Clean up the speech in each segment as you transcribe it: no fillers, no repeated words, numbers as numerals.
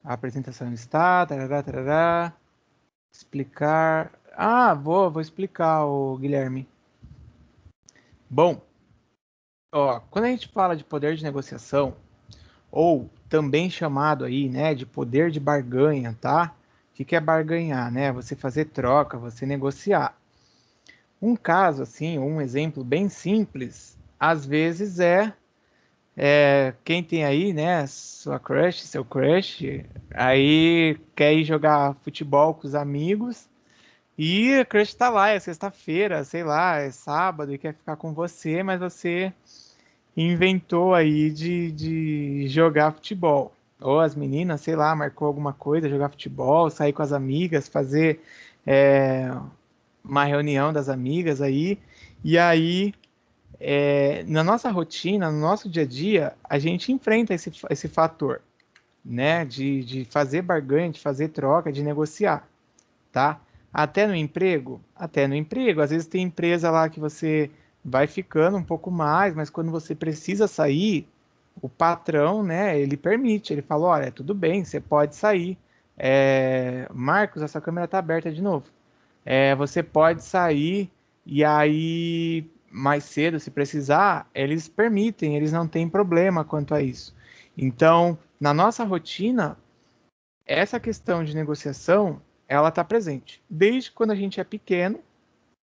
A apresentação está, tarará, tarará, explicar. Vou explicar, o Guilherme. Bom, ó, quando a gente fala de poder de negociação, ou também chamado aí, né, de poder de barganha, tá? O que é barganhar, né? Você fazer troca, você negociar. Um caso assim, um exemplo bem simples, às vezes quem tem aí, né, sua crush, seu crush, aí quer ir jogar futebol com os amigos e a crush tá lá, é sexta-feira, sei lá, é sábado e quer ficar com você, mas você inventou aí de jogar futebol. Ou as meninas, sei lá, marcou alguma coisa, jogar futebol, sair com as amigas, fazer é, uma reunião das amigas aí, e aí na nossa rotina, no nosso dia a dia, a gente enfrenta esse fator, né? De fazer barganha, de fazer troca, de negociar, tá? Até no emprego. Às vezes tem empresa lá que você vai ficando um pouco mais, mas quando você precisa sair, o patrão, né, ele permite, ele fala, olha, tudo bem, você pode sair. Marcos, essa câmera tá aberta de novo. Você pode sair e aí mais cedo, se precisar, eles permitem, eles não têm problema quanto a isso. Então, na nossa rotina, essa questão de negociação, ela está presente. Desde quando a gente é pequeno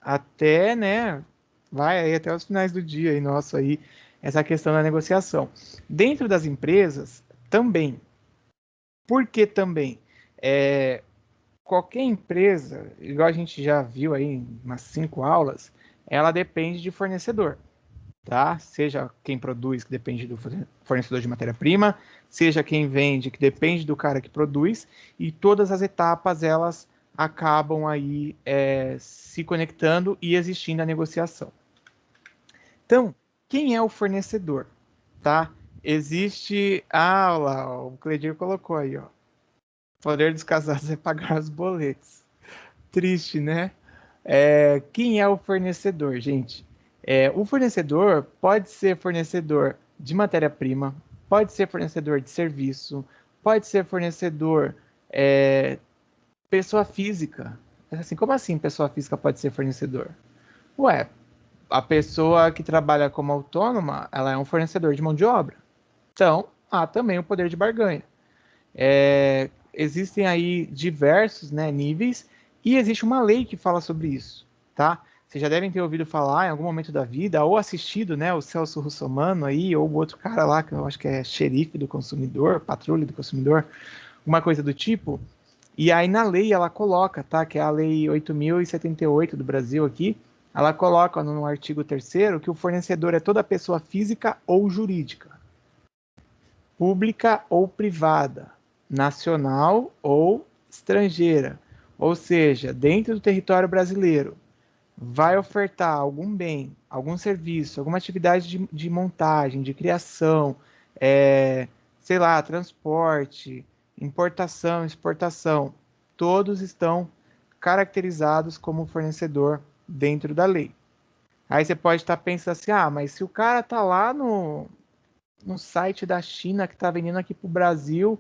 até, né, vai aí até os finais do dia aí nosso aí, essa questão da negociação. Dentro das empresas, também. Por que também? É, qualquer empresa, igual a gente já viu aí em umas 5 aulas, ela depende de fornecedor, tá? Seja quem produz, que depende do fornecedor de matéria-prima, seja quem vende, que depende do cara que produz, e todas as etapas elas acabam aí se conectando e existindo a negociação. Então, quem é o fornecedor, tá? Existe, olha lá, o Cledir colocou aí, ó. O poder dos casados é pagar os boletos. Triste, né? Quem é o fornecedor, gente? O fornecedor pode ser fornecedor de matéria-prima, pode ser fornecedor de serviço, pode ser fornecedor pessoa física. Assim, como assim pessoa física pode ser fornecedor? Ué, a pessoa que trabalha como autônoma, ela é um fornecedor de mão de obra. Então, há também o poder de barganha. Existem aí diversos, né, níveis e existe uma lei que fala sobre isso, tá? Vocês já devem ter ouvido falar em algum momento da vida ou assistido, né, o Celso Russomano aí ou o outro cara lá que eu acho que é xerife do consumidor, patrulha do consumidor, uma coisa do tipo. E aí na lei ela coloca, tá, que é a lei 8.078 do Brasil aqui, ela coloca no artigo 3º que o fornecedor é toda pessoa física ou jurídica, pública ou privada, nacional ou estrangeira, ou seja, dentro do território brasileiro, vai ofertar algum bem, algum serviço, alguma atividade de montagem, de criação, sei lá, transporte, importação, exportação, todos estão caracterizados como fornecedor dentro da lei. Aí você pode estar pensando assim, mas se o cara tá lá no site da China que está vendendo aqui para o Brasil,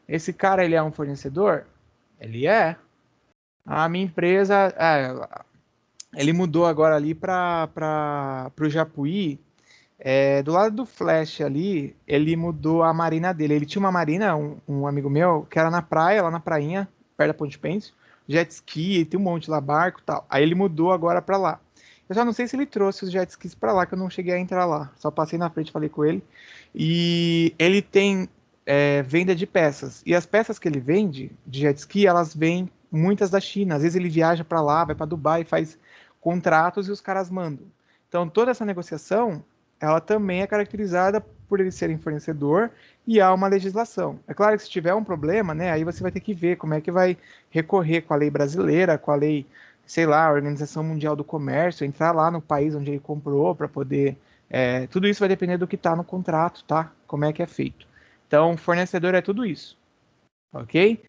esse cara ele é um fornecedor? Ele é. A minha empresa, ele mudou agora ali para o Japuí, do lado do Flash ali, ele mudou a marina dele. Ele tinha uma marina, um amigo meu, que era na praia, lá na prainha, perto da Ponte Pênsil, jet ski, tem um monte lá, barco e tal. Aí ele mudou agora para lá. Eu já não sei se ele trouxe os jet skis para lá, que eu não cheguei a entrar lá. Só passei na frente e falei com ele. E ele tem venda de peças. E as peças que ele vende de jet ski, elas vêm muitas da China. Às vezes ele viaja para lá, vai para Dubai, faz contratos e os caras mandam. Então toda essa negociação, ela também é caracterizada por ele serem fornecedor e há uma legislação. É claro que se tiver um problema, né, aí você vai ter que ver como é que vai recorrer com a lei brasileira, com a lei, sei lá, a Organização Mundial do Comércio, entrar lá no país onde ele comprou para poder. Tudo isso vai depender do que está no contrato, tá? Como é que é feito. Então, fornecedor é tudo isso, ok?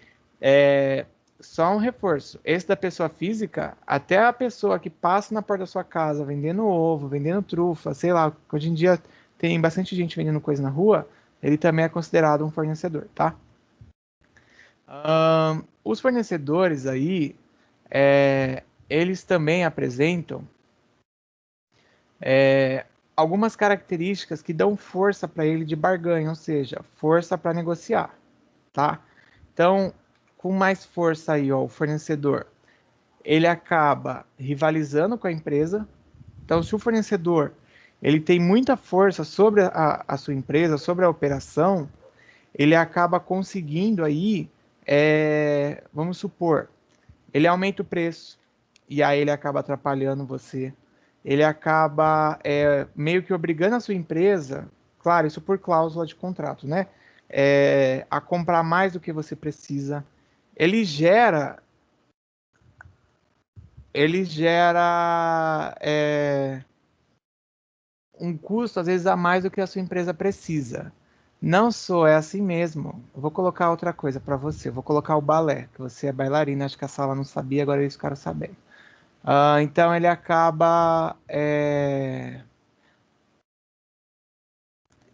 Só um reforço. Esse da pessoa física, até a pessoa que passa na porta da sua casa vendendo ovo, vendendo trufa, sei lá, hoje em dia tem bastante gente vendendo coisa na rua, ele também é considerado um fornecedor, tá? Os fornecedores aí, eles também apresentam algumas características que dão força para ele de barganha, ou seja, força para negociar, tá? Então, com mais força aí, ó, o fornecedor, ele acaba rivalizando com a empresa. Então, se o fornecedor ele tem muita força sobre a sua empresa, sobre a operação, ele acaba conseguindo aí, vamos supor, ele aumenta o preço e aí ele acaba atrapalhando você. Ele acaba meio que obrigando a sua empresa, claro, isso por cláusula de contrato, né? A comprar mais do que você precisa. Ele gera, ele gera um custo às vezes a mais do que a sua empresa precisa. Não sou, é assim mesmo. Eu vou colocar outra coisa para você. Eu vou colocar o balé, que você é bailarina, acho que a sala não sabia, agora eles ficaram sabendo. Então ele acaba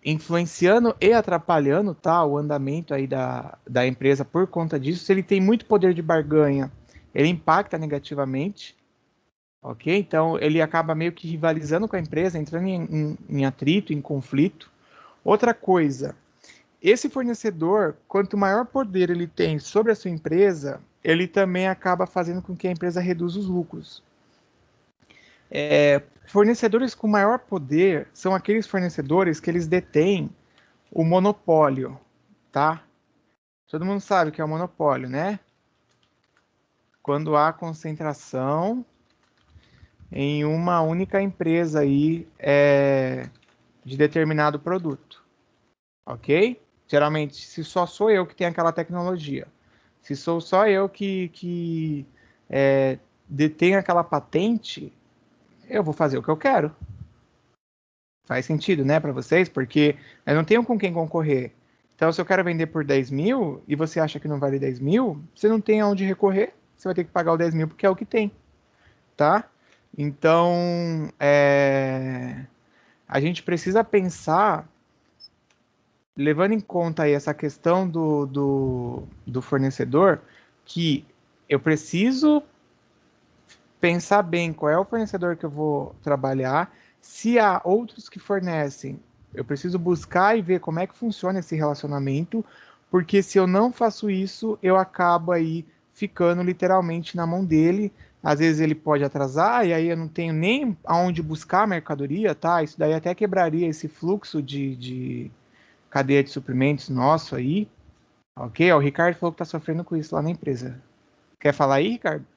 influenciando e atrapalhando, tá, o andamento aí da empresa por conta disso. Se ele tem muito poder de barganha, ele impacta negativamente, ok? Então ele acaba meio que rivalizando com a empresa, entrando em atrito, em conflito. Outra coisa, esse fornecedor, quanto maior poder ele tem sobre a sua empresa, ele também acaba fazendo com que a empresa reduza os lucros. Fornecedores com maior poder são aqueles fornecedores que eles detêm o monopólio, tá? Todo mundo sabe o que é o monopólio, né? Quando há concentração em uma única empresa aí de determinado produto, ok? Geralmente, se só sou eu que tenho aquela tecnologia, se sou só eu que detenho aquela patente, eu vou fazer o que eu quero. Faz sentido, né, para vocês? Porque eu não tenho com quem concorrer. Então, se eu quero vender por 10 mil e você acha que não vale 10 mil, você não tem aonde recorrer, você vai ter que pagar o 10 mil porque é o que tem, tá? Então, a gente precisa pensar, levando em conta aí essa questão do fornecedor, que eu preciso pensar bem qual é o fornecedor que eu vou trabalhar. Se há outros que fornecem, eu preciso buscar e ver como é que funciona esse relacionamento, porque se eu não faço isso, eu acabo aí ficando literalmente na mão dele. Às vezes ele pode atrasar e aí eu não tenho nem aonde buscar a mercadoria, tá? Isso daí até quebraria esse fluxo de cadeia de suprimentos nosso aí, ok? Ó, o Ricardo falou que tá sofrendo com isso lá na empresa. Quer falar aí, Ricardo?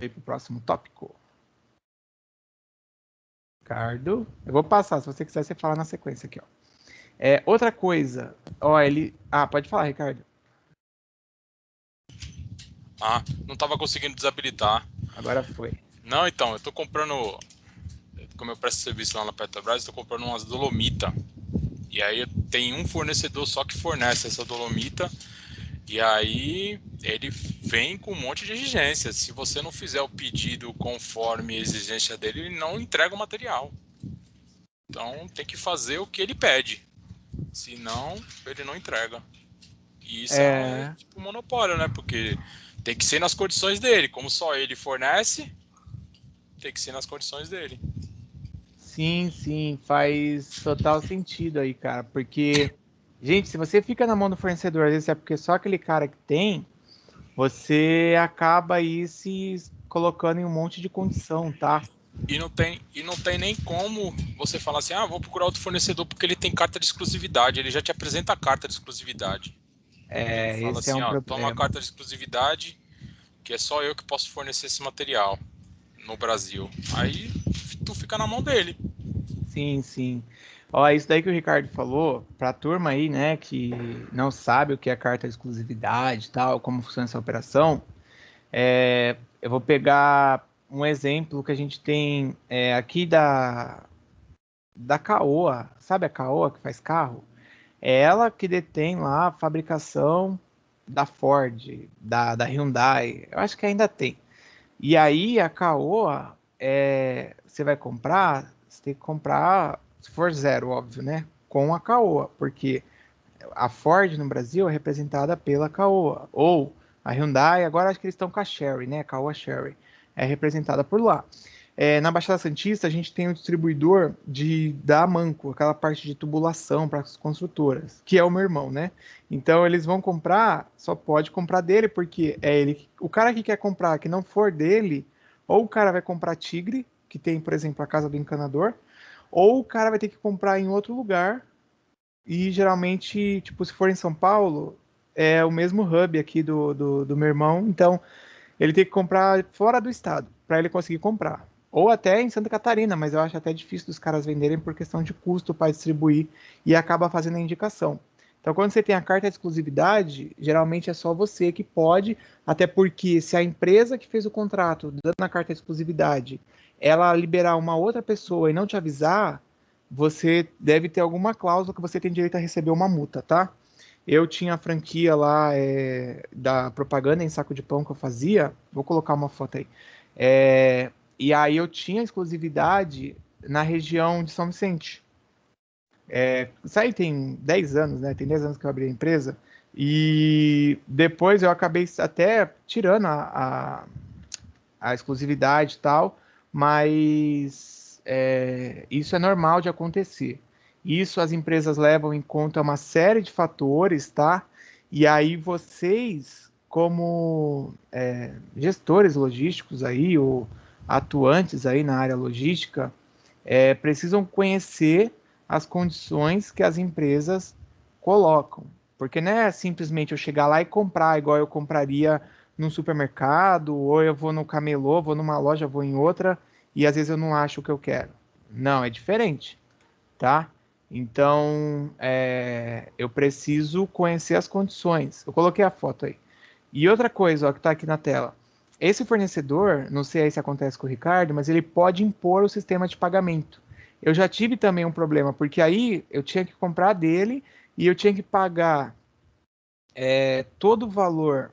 Vem pro próximo tópico. Ricardo. Eu vou passar, se você quiser, você fala na sequência aqui, ó. Outra coisa, ó, ele. Ah, pode falar, Ricardo. Ah, não tava conseguindo desabilitar. Agora foi. Não, então, eu tô comprando, como eu presto serviço lá na Petrobras, eu tô comprando umas dolomita. E aí tem um fornecedor só que fornece essa dolomita. E aí ele vem com um monte de exigências. Se você não fizer o pedido conforme a exigência dele, ele não entrega o material. Então tem que fazer o que ele pede. Senão, ele não entrega. E isso é É, tipo um monopólio, né? Porque tem que ser nas condições dele. Como só ele fornece, tem que ser nas condições dele. sim, sim, faz total sentido aí, cara. Porque, gente, se você fica na mão do fornecedor, às vezes é porque só aquele cara que tem, você acaba aí se colocando em um monte de condição, tá? E não tem nem como você falar assim, vou procurar outro fornecedor porque ele tem carta de exclusividade. Ele já te apresenta a carta de exclusividade. Ele fala Esse é assim, um toma a problema. carta de exclusividade, que é só eu que posso fornecer esse material no Brasil. Aí tu fica na mão dele. Sim, sim. Ó, isso daí que o Ricardo falou, pra turma aí, né, que não sabe o que é carta de exclusividade e tal, como funciona essa operação, eu vou pegar um exemplo que a gente tem aqui da Caoa. Sabe a Caoa que faz carro? É ela que detém lá a fabricação da Ford, da Hyundai. Eu acho que ainda tem. E aí a Caoa, você vai comprar, você tem que comprar, se for zero, óbvio, né? Com a Caoa, porque a Ford no Brasil é representada pela Caoa, ou a Hyundai, agora acho que eles estão com a Chery, né? Caoa Chery, é representada por lá. Na Baixada Santista, a gente tem o distribuidor da Amanco, aquela parte de tubulação para as construtoras, que é o meu irmão, né? Então eles vão comprar, só pode comprar dele, porque é ele. O cara que quer comprar que não for dele, ou o cara vai comprar Tigre, que tem, por exemplo, a Casa do Encanador, ou o cara vai ter que comprar em outro lugar. E geralmente, tipo, se for em São Paulo, é o mesmo hub aqui do meu irmão, então ele tem que comprar fora do estado para ele conseguir comprar. Ou até em Santa Catarina, mas eu acho até difícil dos caras venderem por questão de custo para distribuir e acaba fazendo a indicação. Então, quando você tem a carta de exclusividade, geralmente é só você que pode, até porque se a empresa que fez o contrato dando a carta de exclusividade, ela liberar uma outra pessoa e não te avisar, você deve ter alguma cláusula que você tem direito a receber uma multa, tá? Eu tinha a franquia lá da propaganda em saco de pão que eu fazia. Vou colocar uma foto aí. E aí eu tinha exclusividade na região de São Vicente. Isso aí tem 10 anos, né? Tem 10 anos que eu abri a empresa. E depois eu acabei até tirando a exclusividade e tal, mas isso é normal de acontecer. Isso as empresas levam em conta uma série de fatores, tá? E aí vocês, como gestores logísticos aí, ou atuantes aí na área logística, precisam conhecer as condições que as empresas colocam. Porque não é simplesmente eu chegar lá e comprar igual eu compraria num supermercado, ou eu vou no camelô, vou numa loja, vou em outra, e às vezes eu não acho o que eu quero. Não, é diferente, tá? Então, eu preciso conhecer as condições. Eu coloquei a foto aí. E outra coisa, ó, que está aqui na tela. Esse fornecedor, não sei aí se acontece com o Ricardo, mas ele pode impor o sistema de pagamento. Eu já tive também um problema, porque aí eu tinha que comprar dele e eu tinha que pagar todo o valor.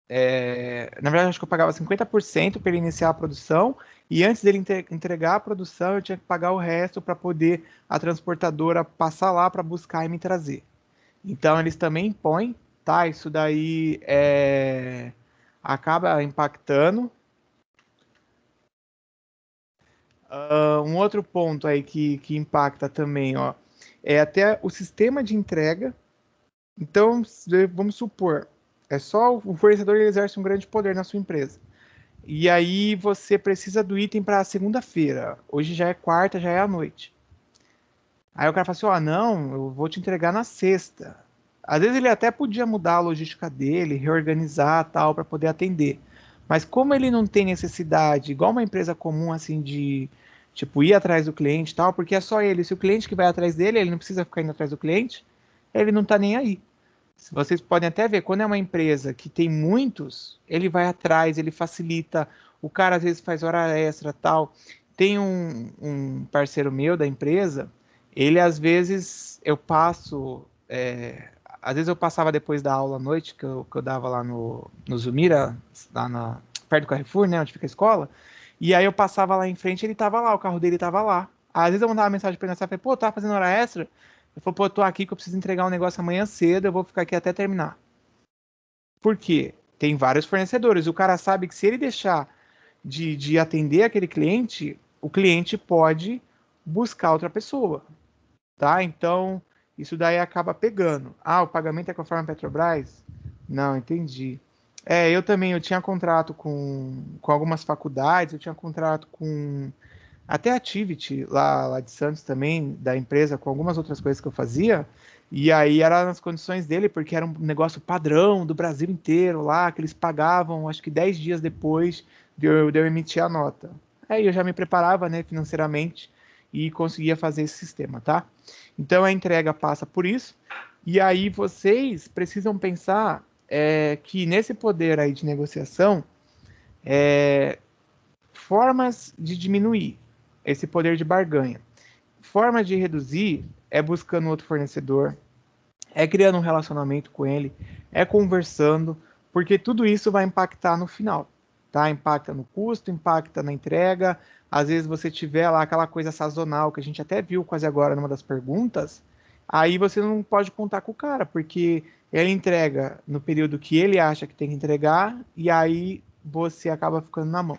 Na verdade, acho que eu pagava 50% para ele iniciar a produção, e antes dele entregar a produção, eu tinha que pagar o resto para poder a transportadora passar lá para buscar e me trazer. Então, eles também impõem, tá? Isso daí acaba impactando. Um outro ponto aí que impacta também, ó, é até o sistema de entrega. Então, vamos supor, é só o fornecedor ele exerce um grande poder na sua empresa. E aí você precisa do item para segunda-feira. Hoje já é quarta, já é à noite. Aí o cara fala assim: ó, não, eu vou te entregar na sexta. Às vezes ele até podia mudar a logística dele, reorganizar tal, para poder atender. Mas como ele não tem necessidade, igual uma empresa comum, assim, de tipo ir atrás do cliente tal, porque é só ele. Se o cliente que vai atrás dele, ele não precisa ficar indo atrás do cliente, ele não tá nem aí. Vocês podem até ver, quando é uma empresa que tem muitos, ele vai atrás, ele facilita. O cara às vezes faz hora extra tal. Tem um parceiro meu da empresa, ele às vezes eu passo. Às vezes eu passava depois da aula à noite, que eu dava lá no Zumira, perto do Carrefour, né, onde fica a escola. E aí eu passava lá em frente, ele tava lá, o carro dele tava lá. Às vezes eu mandava mensagem pra ele, falei, pô, tá fazendo hora extra? Ele falou, pô, eu tô aqui que eu preciso entregar um negócio amanhã cedo, eu vou ficar aqui até terminar. Por quê? Tem vários fornecedores. O cara sabe que se ele deixar de atender aquele cliente, o cliente pode buscar outra pessoa, tá? Então, isso daí acaba pegando. Ah, o pagamento é conforme a Petrobras? Não, entendi. Eu também, eu tinha contrato com algumas faculdades, eu tinha contrato com até a Activity, lá de Santos também, da empresa, com algumas outras coisas que eu fazia. E aí era nas condições dele, porque era um negócio padrão do Brasil inteiro lá, que eles pagavam, acho que 10 dias depois de eu emitir a nota. Aí eu já me preparava, né, financeiramente e conseguia fazer esse sistema, tá? Então a entrega passa por isso. E aí vocês precisam pensar que nesse poder aí de negociação, formas de diminuir esse poder de barganha. Formas de reduzir é buscando outro fornecedor, é criando um relacionamento com ele, é conversando, porque tudo isso vai impactar no final, tá? Impacta no custo, impacta na entrega. Às vezes você tiver lá aquela coisa sazonal que a gente até viu quase agora numa das perguntas, aí você não pode contar com o cara, porque ele entrega no período que ele acha que tem que entregar, e aí você acaba ficando na mão.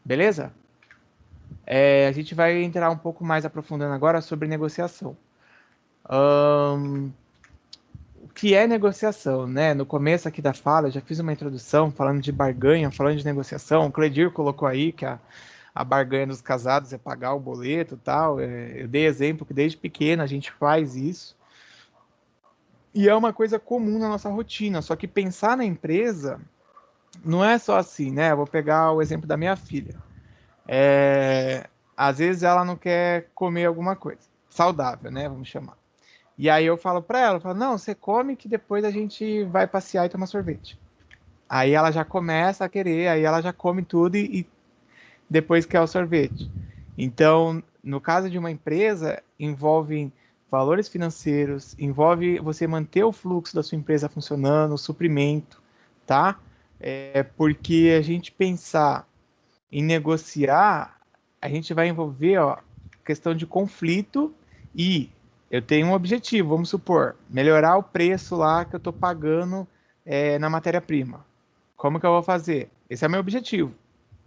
Beleza? A gente vai entrar um pouco mais aprofundando agora sobre negociação. O que é negociação, né? No começo aqui da fala, eu já fiz uma introdução falando de barganha, falando de negociação. O Cledir colocou aí que a barganha dos casados é pagar o boleto e tal. Eu dei exemplo que desde pequeno a gente faz isso. E é uma coisa comum na nossa rotina. Só que pensar na empresa não é só assim, né? Eu vou pegar o exemplo da minha filha. Às vezes ela não quer comer alguma coisa saudável, né? Vamos chamar. E aí eu falo para ela, eu falo, não, você come que depois a gente vai passear e tomar sorvete. Aí ela já começa a querer, aí ela já come tudo e depois quer o sorvete. Então, no caso de uma empresa, envolve valores financeiros, envolve você manter o fluxo da sua empresa funcionando, o suprimento, tá? Porque a gente pensar em negociar, a gente vai envolver, ó, questão de conflito e eu tenho um objetivo, vamos supor, melhorar o preço lá que eu estou pagando na matéria-prima. Como que eu vou fazer? Esse é o meu objetivo.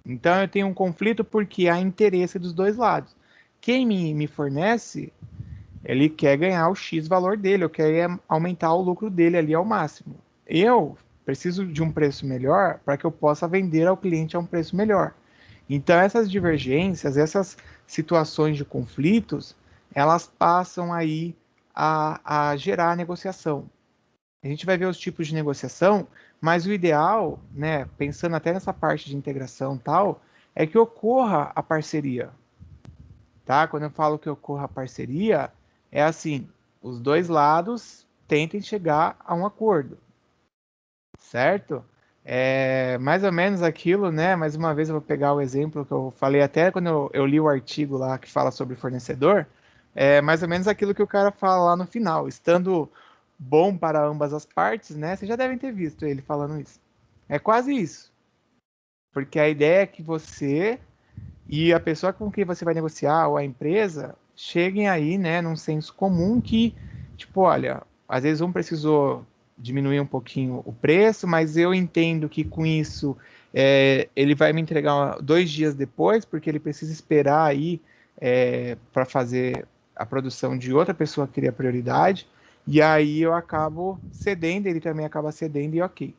Então eu tenho um conflito porque há interesse dos dois lados. Quem me fornece, ele quer ganhar o X valor dele, eu quero aumentar o lucro dele ali ao máximo. Eu preciso de um preço melhor para que eu possa vender ao cliente a um preço melhor. Então essas divergências, essas situações de conflitos, elas passam aí a gerar negociação. A gente vai ver os tipos de negociação, mas o ideal, né, pensando até nessa parte de integração e tal, é que ocorra a parceria, tá? Quando eu falo que ocorra a parceria, é assim, os dois lados tentem chegar a um acordo, certo? É mais ou menos aquilo, né? Mais uma vez eu vou pegar o exemplo que eu falei até quando eu li o artigo lá que fala sobre fornecedor, é mais ou menos aquilo que o cara fala lá no final, estando bom para ambas as partes, né? Vocês já devem ter visto ele falando isso. É quase isso. Porque a ideia é que você e a pessoa com quem você vai negociar, ou a empresa, cheguem aí, né, num senso comum que, tipo, olha, às vezes um precisou diminuir um pouquinho o preço, mas eu entendo que com isso ele vai me entregar 2 dias depois, porque ele precisa esperar aí para fazer a produção de outra pessoa que queria prioridade, e aí eu acabo cedendo, ele também acaba cedendo e ok.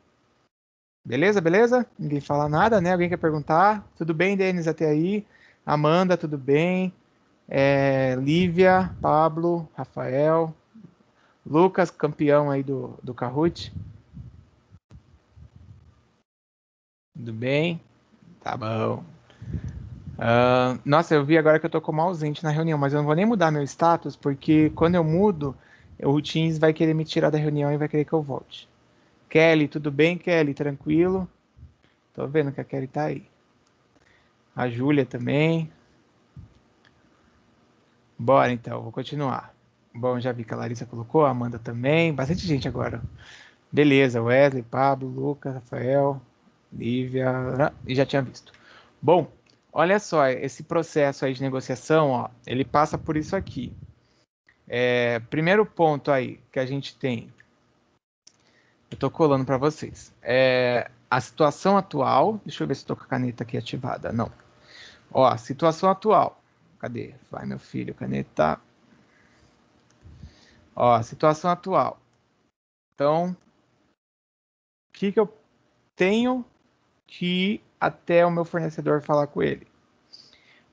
Beleza, beleza? Ninguém fala nada, né? Alguém quer perguntar? Tudo bem, Denis, até aí? Amanda, tudo bem? Lívia, Pablo, Rafael, Lucas, campeão aí do Kahoot. Tudo bem? Tá bom. Nossa, eu vi agora que eu tô como ausente na reunião, mas eu não vou nem mudar meu status, porque quando eu mudo, o Teams vai querer me tirar da reunião e vai querer que eu volte. Kelly, tudo bem, Kelly? Tranquilo? Tô vendo que a Kelly tá aí. A Júlia também. Bora então, vou continuar. Bom, já vi que a Larissa colocou, a Amanda também. Bastante gente agora. Beleza, Wesley, Pablo, Lucas, Rafael, Lívia. E já tinha visto. Bom, olha só, esse processo aí de negociação, ó, ele passa por isso aqui. Primeiro ponto aí que a gente tem, eu tô colando para vocês. A situação atual. Deixa eu ver se estou com a caneta aqui ativada. Não. Ó, situação atual. Cadê? Vai, meu filho, caneta. Ó, situação atual. Então, o que eu tenho que ir até o meu fornecedor falar com ele?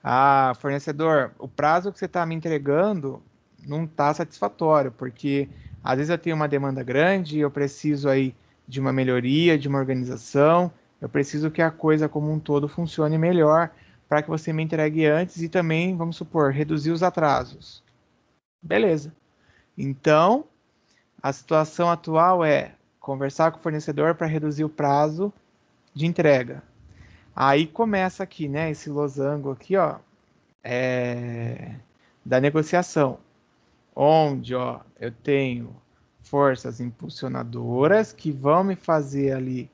Ah, fornecedor, o prazo que você está me entregando não está satisfatório, porque às vezes eu tenho uma demanda grande, eu preciso aí de uma melhoria, de uma organização, eu preciso que a coisa como um todo funcione melhor para que você me entregue antes e também, vamos supor, reduzir os atrasos. Beleza. Então, a situação atual é conversar com o fornecedor para reduzir o prazo de entrega. Aí começa aqui, né, esse losango aqui, ó, da negociação, onde, ó, eu tenho forças impulsionadoras que vão me fazer ali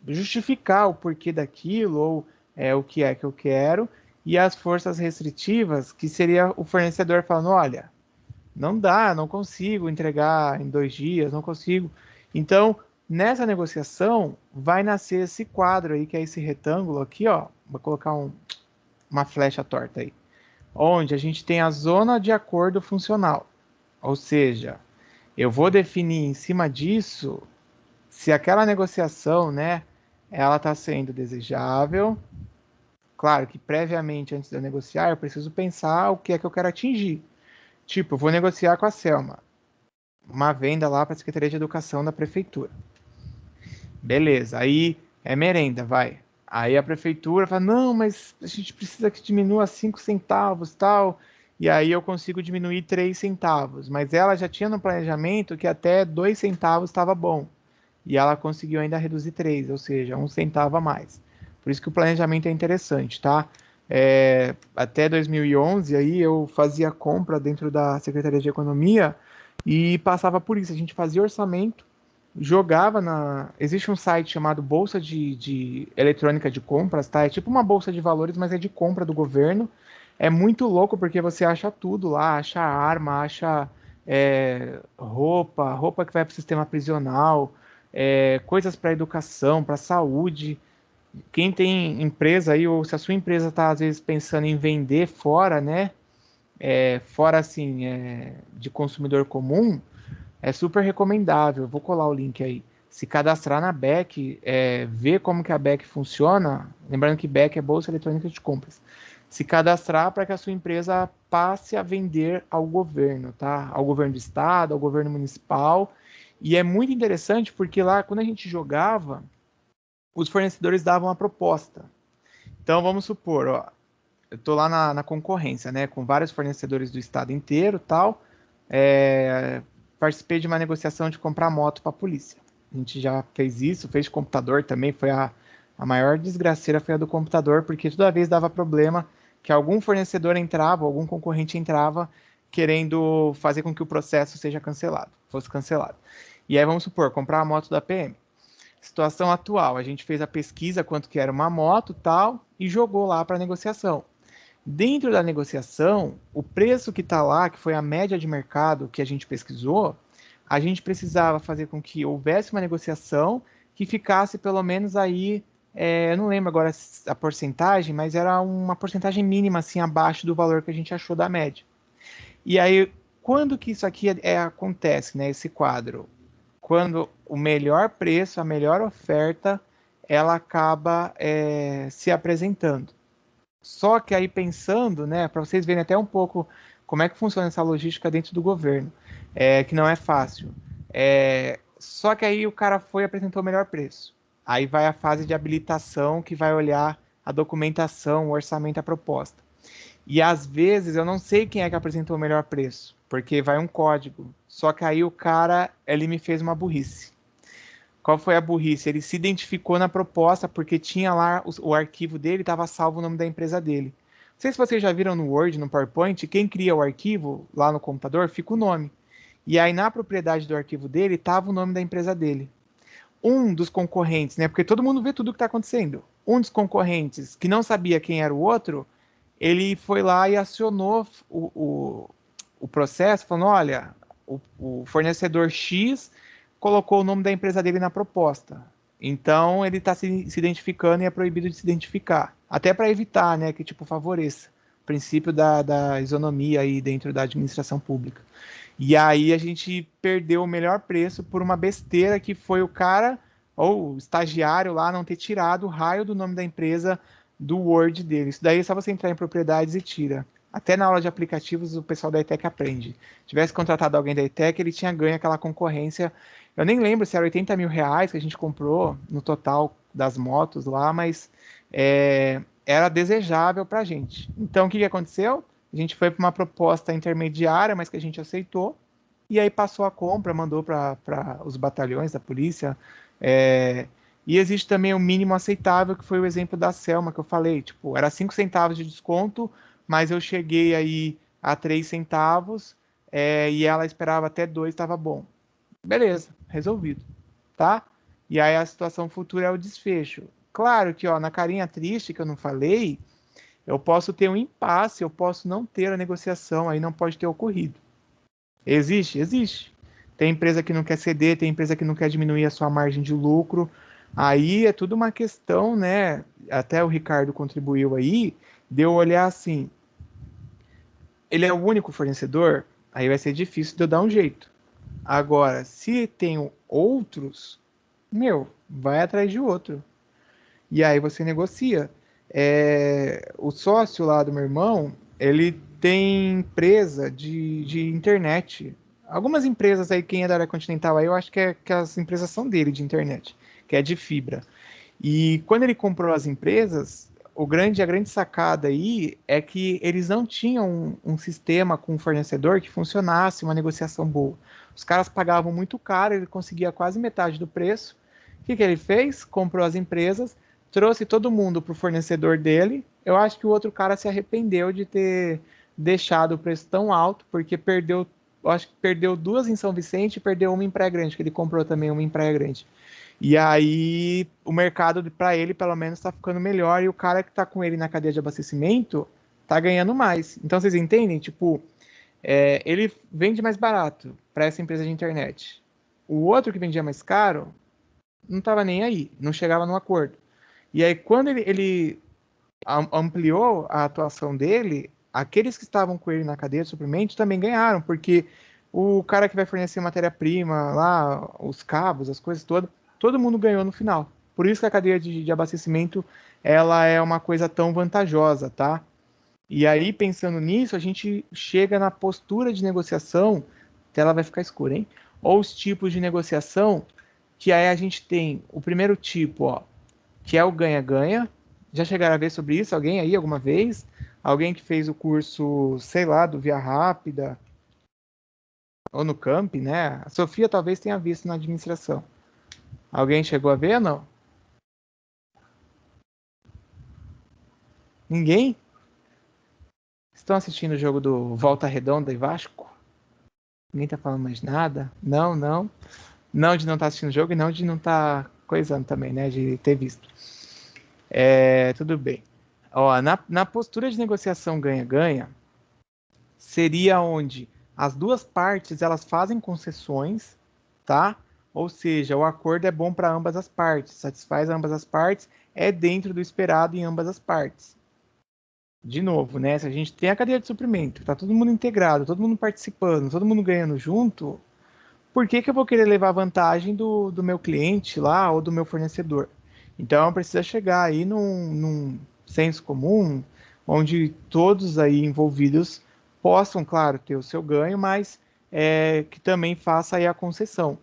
justificar o porquê daquilo ou o que é que eu quero, e as forças restritivas, que seria o fornecedor falando, olha, Não dá, não consigo entregar em 2 dias, não consigo. Então, nessa negociação, vai nascer esse quadro aí, que é esse retângulo aqui, ó. Vou colocar uma flecha torta aí. Onde a gente tem a zona de acordo funcional. Ou seja, eu vou definir em cima disso se aquela negociação, né, ela está sendo desejável. Claro que previamente, antes de eu negociar, eu preciso pensar o que é que eu quero atingir. Tipo, eu vou negociar com a Selma uma venda lá para a Secretaria de Educação da Prefeitura. Beleza, aí é merenda, vai. Aí a prefeitura fala, não, mas a gente precisa que diminua 5 centavos, tal. E aí eu consigo diminuir 3 centavos. Mas ela já tinha no planejamento que até 2 centavos estava bom. E ela conseguiu ainda reduzir 3, ou seja, 1 centavo a mais. Por isso que o planejamento é interessante, tá? Até 2011, aí eu fazia compra dentro da Secretaria de Economia e passava por isso. A gente fazia orçamento, jogava na. Existe um site chamado Bolsa de Eletrônica de Compras, tá? É tipo uma bolsa de valores, mas é de compra do governo. É muito louco porque você acha tudo lá, acha arma, acha roupa que vai para o sistema prisional, coisas para educação, para saúde. Quem tem empresa aí, ou se a sua empresa está às vezes pensando em vender fora, né? Fora assim, de consumidor comum, é super recomendável. Vou colar o link aí. Se cadastrar na BEC, ver como que a BEC funciona. Lembrando que BEC é Bolsa Eletrônica de Compras. Se cadastrar para que a sua empresa passe a vender ao governo, tá? Ao governo do estado, ao governo municipal. E é muito interessante porque lá, quando a gente jogava, os fornecedores davam a proposta. Então, vamos supor, ó, eu estou lá na concorrência, né? Com vários fornecedores do estado inteiro, tal. Participei de uma negociação de comprar moto para a polícia. A gente já fez isso, fez de computador também, foi a maior desgraceira foi a do computador, porque toda vez dava problema que algum fornecedor entrava, algum concorrente entrava, querendo fazer com que o processo seja cancelado, fosse cancelado. E aí vamos supor, comprar a moto da PM. Situação atual, a gente fez a pesquisa quanto que era uma moto, tal, e jogou lá para negociação. Dentro da negociação, o preço que está lá, que foi a média de mercado que a gente pesquisou, a gente precisava fazer com que houvesse uma negociação que ficasse pelo menos aí, eu não lembro agora a porcentagem, mas era uma porcentagem mínima, assim, abaixo do valor que a gente achou da média. E aí, quando que isso aqui acontece, né, esse quadro? Quando o melhor preço, a melhor oferta, ela acaba se apresentando. Só que aí pensando, né, para vocês verem até um pouco como é que funciona essa logística dentro do governo, que não é fácil. Só que aí o cara foi e apresentou o melhor preço. Aí vai a fase de habilitação que vai olhar a documentação, o orçamento, a proposta. E às vezes eu não sei quem é que apresentou o melhor preço, porque vai um código. Só que aí o cara, ele me fez uma burrice. Qual foi a burrice? Ele se identificou na proposta porque tinha lá o arquivo dele, estava salvo o nome da empresa dele. Não sei se vocês já viram no Word, no PowerPoint, quem cria o arquivo lá no computador fica o nome. E aí na propriedade do arquivo dele estava o nome da empresa dele. Um dos concorrentes, né? Porque todo mundo vê tudo o que está acontecendo. Um dos concorrentes que não sabia quem era o outro, ele foi lá e acionou o processo, falando: olha, o fornecedor X colocou o nome da empresa dele na proposta. Então ele está se identificando e é proibido de se identificar. Até para evitar, né, que tipo favoreça o princípio da isonomia aí dentro da administração pública. E aí a gente perdeu o melhor preço por uma besteira que foi o cara ou o estagiário lá não ter tirado o raio do nome da empresa do Word dele. Isso daí é só você entrar em propriedades e tira. Até na aula de aplicativos o pessoal da ETEC aprende. Se tivesse contratado alguém da ETEC, ele tinha ganho aquela concorrência. Eu nem lembro se era 80 mil reais que a gente comprou no total das motos lá, mas era desejável para a gente. Então o que aconteceu? A gente foi para uma proposta intermediária, mas que a gente aceitou, e aí passou a compra, mandou para os batalhões da polícia. E existe também o mínimo aceitável, que foi o exemplo da Selma que eu falei. Tipo, era 5 centavos de desconto, mas eu cheguei aí a 3 centavos, e ela esperava até 2, estava bom. Beleza, resolvido, tá? E aí a situação futura é o desfecho. Claro que, ó, na carinha triste que eu não falei, eu posso ter um impasse, eu posso não ter a negociação, aí não pode ter ocorrido. Existe? Existe. Tem empresa que não quer ceder, tem empresa que não quer diminuir a sua margem de lucro. Aí é tudo uma questão, né? Até o Ricardo contribuiu aí, de eu olhar assim, ele é o único fornecedor, aí vai ser difícil de eu dar um jeito. Agora, se tenho outros, meu, vai atrás de outro. E aí você negocia. O sócio lá do meu irmão, ele tem empresa de internet. Algumas empresas aí, quem é da área continental aí, eu acho que as empresas são dele de internet, que é de fibra. E quando ele comprou as empresas, a grande sacada aí é que eles não tinham um sistema com um fornecedor que funcionasse, uma negociação boa. Os caras pagavam muito caro, ele conseguia quase metade do preço. O que ele fez? Comprou as empresas, trouxe todo mundo para o fornecedor dele. Eu acho que o outro cara se arrependeu de ter deixado o preço tão alto, porque perdeu, eu acho que perdeu duas em São Vicente e perdeu uma em Praia Grande, que ele comprou também uma em Praia Grande. E aí o mercado para ele, pelo menos, está ficando melhor e o cara que está com ele na cadeia de abastecimento está ganhando mais. Então vocês entendem? Tipo, ele vende mais barato para essa empresa de internet. O outro que vendia mais caro não estava nem aí, não chegava num acordo. E aí quando ele ampliou a atuação dele, aqueles que estavam com ele na cadeia de suprimento também ganharam, porque o cara que vai fornecer matéria-prima lá, os cabos, as coisas todas, todo mundo ganhou no final. Por isso que a cadeia de abastecimento ela é uma coisa tão vantajosa, tá? E aí, pensando nisso, a gente chega na postura de negociação, até ela vai ficar escura, hein? Ou os tipos de negociação, que aí a gente tem o primeiro tipo, ó, que é o ganha-ganha. Já chegaram a ver sobre isso? Alguém aí alguma vez? Alguém que fez o curso, sei lá, do Via Rápida ou no Camp, né? A Sofia talvez tenha visto na administração. Alguém chegou a ver ou não? Ninguém? Estão assistindo o jogo do Volta Redonda e Vasco? Ninguém tá falando mais nada? Não, não. Não de não estar assistindo o jogo e não de não estar coisando também, né? De ter visto. Tudo bem. Ó, na postura de negociação ganha-ganha, seria onde as duas partes elas fazem concessões, tá? Ou seja, o acordo é bom para ambas as partes, satisfaz ambas as partes, é dentro do esperado em ambas as partes. De novo, né? Se a gente tem a cadeia de suprimento, tá todo mundo integrado, todo mundo participando, todo mundo ganhando junto, por que eu vou querer levar vantagem do meu cliente lá ou do meu fornecedor? Então precisa chegar aí num senso comum, onde todos aí envolvidos possam, claro, ter o seu ganho, mas que também faça aí a concessão,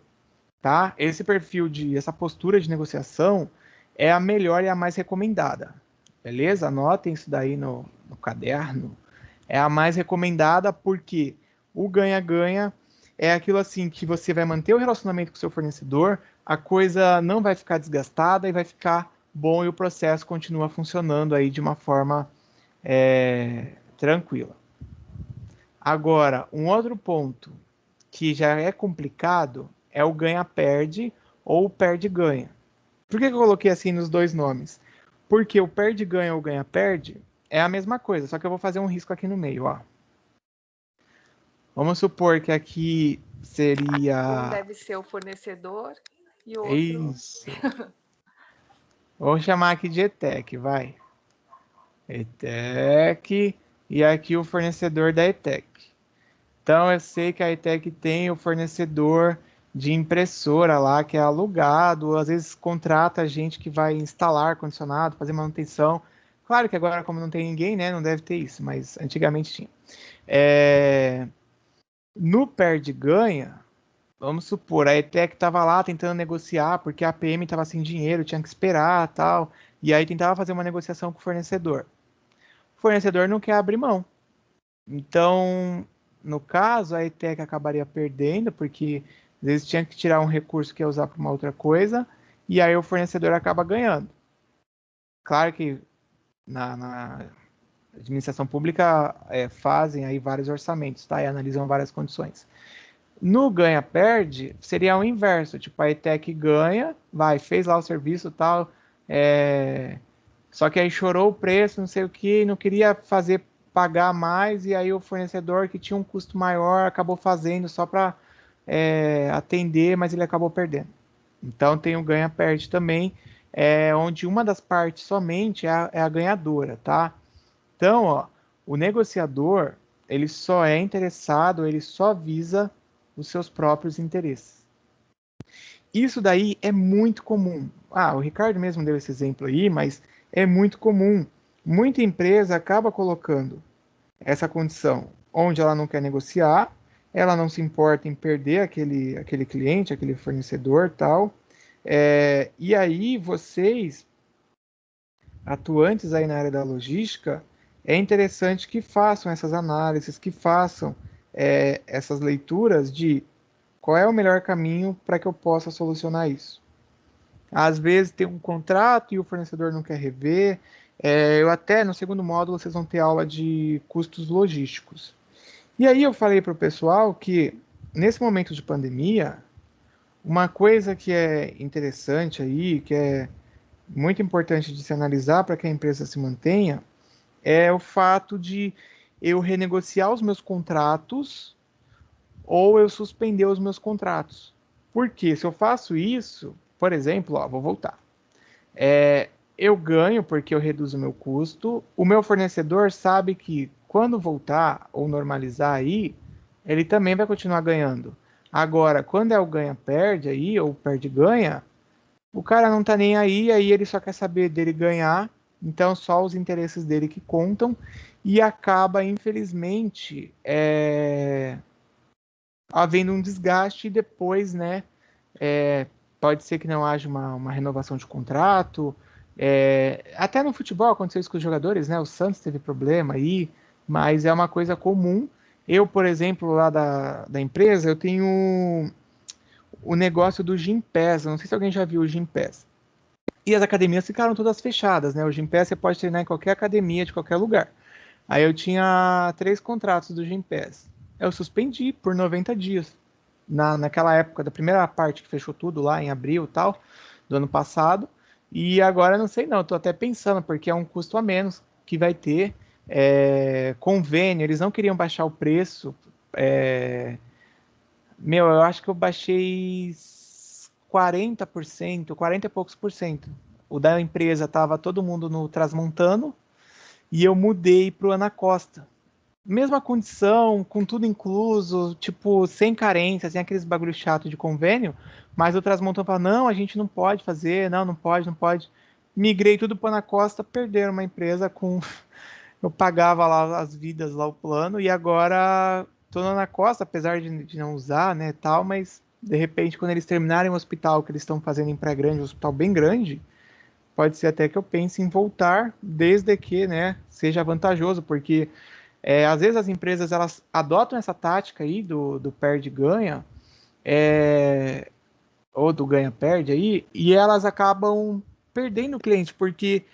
tá? Essa postura de negociação é a melhor e a mais recomendada, beleza? Anotem isso daí no caderno. É a mais recomendada porque o ganha-ganha é aquilo assim que você vai manter o relacionamento com o seu fornecedor, a coisa não vai ficar desgastada e vai ficar bom e o processo continua funcionando aí de uma forma tranquila. Agora, um outro ponto que já é complicado é o ganha-perde ou o perde-ganha. Por que eu coloquei assim nos dois nomes? Porque o perde-ganha ou ganha-perde é a mesma coisa, só que eu vou fazer um risco aqui no meio, ó. Vamos supor que aqui seria. Um deve ser o fornecedor e o outro. Isso. Vou chamar aqui de ETEC, vai. ETEC. E aqui o fornecedor da ETEC. Então eu sei que a ETEC tem o fornecedor de impressora lá, que é alugado, às vezes contrata gente que vai instalar ar-condicionado, fazer manutenção. Claro que agora, como não tem ninguém, né, não deve ter isso, mas antigamente tinha. No perde-ganha, vamos supor, a ETEC estava lá tentando negociar, porque a PM estava sem dinheiro, tinha que esperar tal, e aí tentava fazer uma negociação com o fornecedor. O fornecedor não quer abrir mão. Então, no caso, a ETEC acabaria perdendo, porque às vezes tinha que tirar um recurso que ia usar para uma outra coisa, e aí o fornecedor acaba ganhando. Claro que na administração pública fazem aí vários orçamentos, tá? E analisam várias condições. No ganha-perde, seria o inverso. Tipo, a ETEC ganha, fez lá o serviço e tal, só que aí chorou o preço, não sei o que, não queria pagar mais e aí o fornecedor que tinha um custo maior acabou fazendo só para atender, mas ele acabou perdendo. Então tem o ganha-perde também, onde uma das partes somente é a ganhadora, tá? Então, ó, o negociador, ele só é interessado, ele só visa os seus próprios interesses. Isso daí é muito comum. O Ricardo mesmo deu esse exemplo aí, mas é muito comum. Muita empresa acaba colocando essa condição onde ela não quer negociar, ela não se importa em perder aquele cliente, aquele fornecedor, tal. E aí vocês, atuantes aí na área da logística, é interessante que façam essas análises, que façam essas leituras de qual é o melhor caminho para que eu possa solucionar isso. Às vezes tem um contrato e o fornecedor não quer rever. Eu até, no segundo módulo, vocês vão ter aula de custos logísticos. E aí eu falei para o pessoal que, nesse momento de pandemia, uma coisa que é interessante aí, que é muito importante de se analisar para que a empresa se mantenha, é o fato de eu renegociar os meus contratos ou eu suspender os meus contratos. Porque se eu faço isso, por exemplo, vou voltar. Eu ganho porque eu reduzo o meu custo. O meu fornecedor sabe que quando voltar ou normalizar aí, ele também vai continuar ganhando. Agora, quando é o ganha-perde aí, ou perde-ganha, o cara não tá nem aí ele só quer saber dele ganhar, então só os interesses dele que contam, e acaba, infelizmente, havendo um desgaste e depois, né, pode ser que não haja uma renovação de contrato. Até no futebol aconteceu isso com os jogadores, né? O Santos teve problema aí, mas é uma coisa comum. Eu, por exemplo, lá da empresa, eu tenho o negócio do Gympass. Não sei se alguém já viu o Gympass. E as academias ficaram todas fechadas, né? O Gympass você pode treinar em qualquer academia, de qualquer lugar. Aí eu tinha 3 contratos do Gympass. Eu suspendi por 90 dias. Naquela época, da primeira parte que fechou tudo lá em abril e tal, do ano passado. E agora não sei não, tô até pensando, porque é um custo a menos que vai ter. Convênio, eles não queriam baixar o preço. Eu acho que eu baixei 40%, 40 e poucos por cento. O da empresa tava todo mundo no Transmontano e eu mudei pro Ana Costa. Mesma condição, com tudo incluso, tipo, sem carência, sem aqueles bagulho chato de convênio, mas o Transmontano fala, não, a gente não pode fazer, não pode, não pode. Migrei tudo para Ana Costa, perderam uma empresa com... Eu pagava lá as vidas, lá o plano, e agora tô na Ana Costa, apesar de não usar, né, tal, mas de repente, quando eles terminarem o hospital que eles estão fazendo em Praia Grande, um hospital bem grande, pode ser até que eu pense em voltar, desde que, né, seja vantajoso, porque às vezes as empresas elas adotam essa tática aí do perde-ganha, ou do ganha-perde aí, e elas acabam perdendo o cliente, porque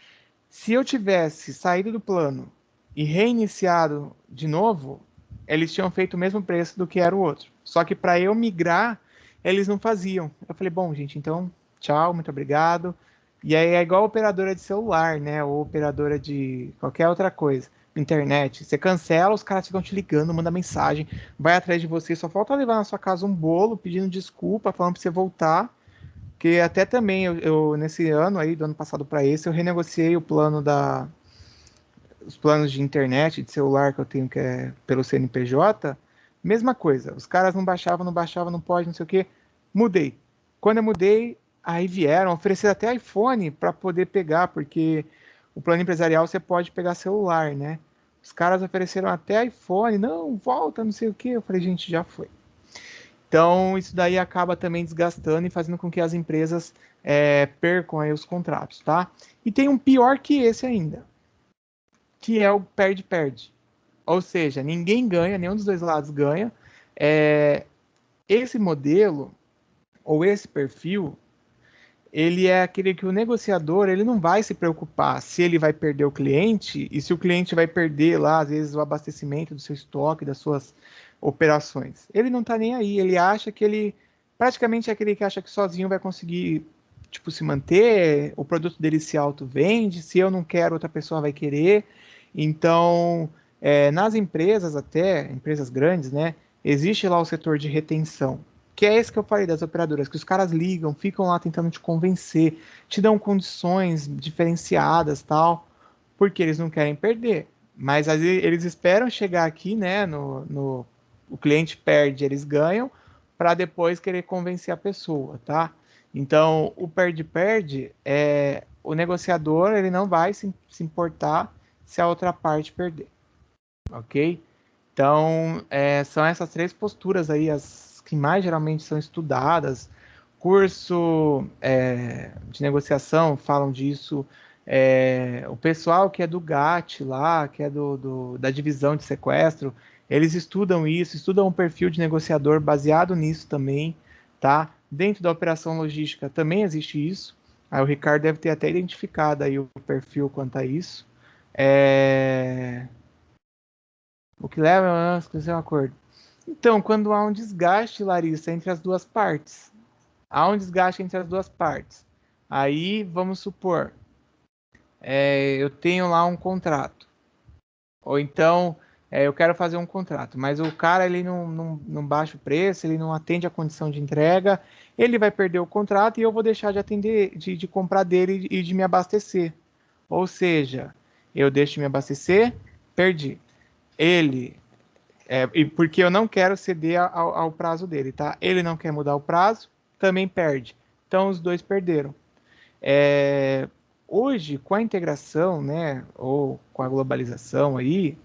se eu tivesse saído do plano e reiniciado de novo, eles tinham feito o mesmo preço do que era o outro. Só que para eu migrar, eles não faziam. Eu falei, bom, gente, então, tchau, muito obrigado. E aí é igual operadora de celular, né? Ou operadora de qualquer outra coisa. Internet. Você cancela, os caras ficam te ligando, manda mensagem, vai atrás de você. Só falta levar na sua casa um bolo, pedindo desculpa, falando para você voltar. Que até também, nesse ano aí, do ano passado para esse, eu renegociei os planos de internet, de celular que eu tenho, que é pelo CNPJ. Mesma coisa, os caras não baixavam, não pode, não sei o que. Mudei. Quando eu mudei, aí vieram, oferecer até iPhone para poder pegar, porque o plano empresarial você pode pegar celular, né? Os caras ofereceram até iPhone, não, volta, não sei o que. Eu falei, gente, já foi. Então, isso daí acaba também desgastando e fazendo com que as empresas percam aí os contratos, tá? E tem um pior que esse ainda, que é o perde-perde. Ou seja, ninguém ganha, nenhum dos dois lados ganha. Esse modelo, ou esse perfil, ele é aquele que o negociador ele não vai se preocupar se ele vai perder o cliente e se o cliente vai perder lá, às vezes, o abastecimento do seu estoque, das suas operações. Ele não está nem aí, ele acha que ele praticamente é aquele que acha que sozinho vai conseguir tipo, se manter, o produto dele se auto-vende, se eu não quero, outra pessoa vai querer. Então, Nas empresas até, empresas grandes, né, existe lá o setor de retenção, que é esse que eu falei das operadoras, que os caras ligam, ficam lá tentando te convencer, te dão condições diferenciadas, tal, porque eles não querem perder. Mas às vezes, eles esperam chegar aqui, né, o cliente perde, eles ganham, para depois querer convencer a pessoa, tá? Então, o perde-perde, o negociador ele não vai se importar se a outra parte perder, ok? Então, são essas três posturas aí, as que mais geralmente são estudadas. Curso de negociação falam disso. O pessoal que é do GAT lá, que é da divisão de sequestro, eles estudam isso, estudam o perfil de negociador baseado nisso também, tá? Dentro da operação logística também existe isso. Aí o Ricardo deve ter até identificado aí o perfil quanto a isso. O que leva a esquecer um acordo. Então, quando há um desgaste, Larissa, entre as duas partes, aí vamos supor, eu tenho lá um contrato, ou então eu quero fazer um contrato, mas o cara ele não baixa o preço, ele não atende a condição de entrega, ele vai perder o contrato e eu vou deixar de atender, de comprar dele e de me abastecer. Ou seja, eu deixo de me abastecer, perdi. Ele e porque eu não quero ceder ao prazo dele, tá? Ele não quer mudar o prazo, também perde. Então os dois perderam. Hoje, com a integração, né, ou com a globalização aí,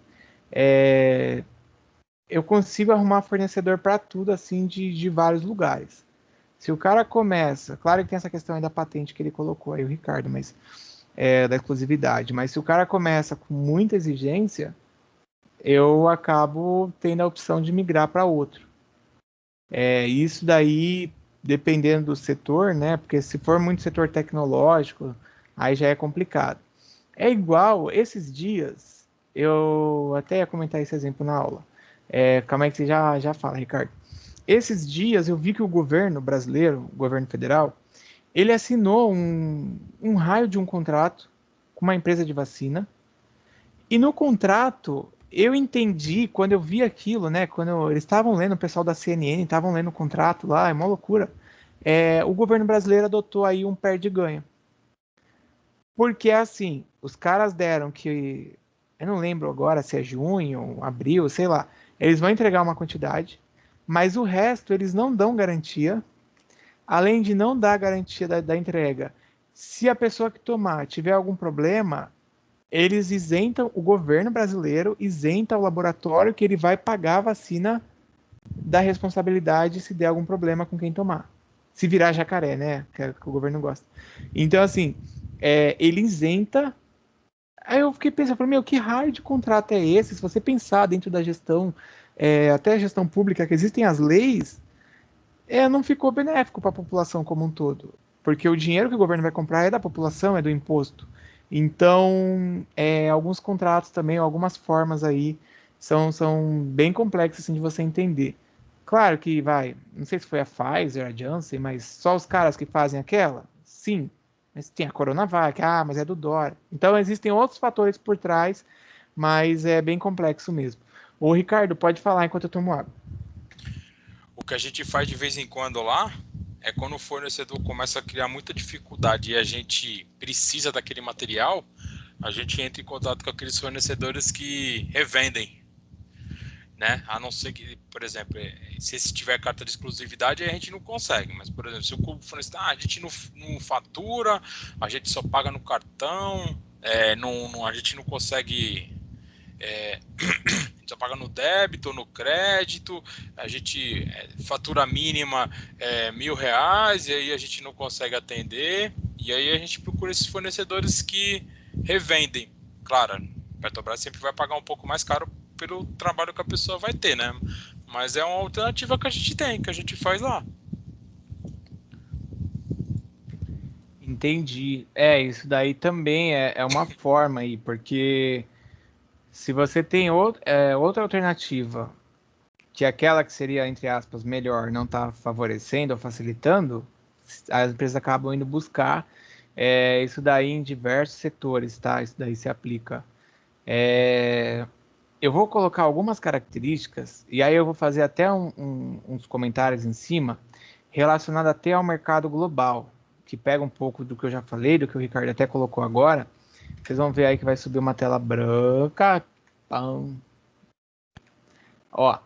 eu consigo arrumar fornecedor para tudo, assim, de vários lugares. Se o cara começa, claro que tem essa questão aí da patente que ele colocou aí, o Ricardo, mas da exclusividade, mas se o cara começa com muita exigência, eu acabo tendo a opção de migrar para outro. Isso daí, dependendo do setor, né? Porque se for muito setor tecnológico, aí já é complicado. É igual, esses dias, eu até ia comentar esse exemplo na aula. Calma aí que você já fala, Ricardo. Esses dias eu vi que o governo brasileiro, o governo federal, ele assinou um raio de um contrato com uma empresa de vacina. E no contrato, eu entendi, quando eu vi aquilo, né? Eles estavam lendo, o pessoal da CNN estavam lendo o contrato lá, é uma loucura. O governo brasileiro adotou aí um perde-ganha. Porque assim, os caras deram que. Eu não lembro agora se é junho, abril, sei lá. Eles vão entregar uma quantidade, mas o resto eles não dão garantia. Além de não dar garantia da entrega, se a pessoa que tomar tiver algum problema, eles isentam, o governo brasileiro isenta o laboratório que ele vai pagar a vacina da responsabilidade se der algum problema com quem tomar. Se virar jacaré, né? Que o governo gosta. Então, assim, ele isenta. Aí eu fiquei pensando, falei, meu, que raio de contrato é esse? Se você pensar dentro da gestão, até a gestão pública, que existem as leis, não ficou benéfico para a população como um todo. Porque o dinheiro que o governo vai comprar é da população, é do imposto. Então, alguns contratos também, algumas formas aí, são bem complexas assim, de você entender. Claro que não sei se foi a Pfizer, a Janssen, mas só os caras que fazem aquela? Sim. Mas tem a Coronavac, mas é do Dória. Então, existem outros fatores por trás, mas é bem complexo mesmo. Ô, Ricardo, pode falar enquanto eu tomo água. O que a gente faz de vez em quando lá é quando o fornecedor começa a criar muita dificuldade e a gente precisa daquele material, a gente entra em contato com aqueles fornecedores que revendem, né? A não ser que, por exemplo, se esse tiver carta de exclusividade, a gente não consegue. Mas, por exemplo, se o fornecedor, a gente não fatura, a gente só paga no cartão, a gente não consegue... a gente só paga no débito ou no crédito, a gente fatura mínima R$ 1.000 e aí a gente não consegue atender, e aí a gente procura esses fornecedores que revendem. Claro, a Petrobras sempre vai pagar um pouco mais caro pelo trabalho que a pessoa vai ter, né? Mas é uma alternativa que a gente tem, que a gente faz lá. Entendi. Isso daí também é uma forma aí, porque se você tem outra alternativa, que é aquela que seria, entre aspas, melhor, não está favorecendo ou facilitando, as empresas acabam indo buscar isso daí em diversos setores, tá? Isso daí se aplica. eu vou colocar algumas características, e aí eu vou fazer até uns comentários em cima, relacionado até ao mercado global, que pega um pouco do que eu já falei, do que o Ricardo até colocou agora. Vocês vão ver aí que vai subir uma tela branca. Pam. Ó,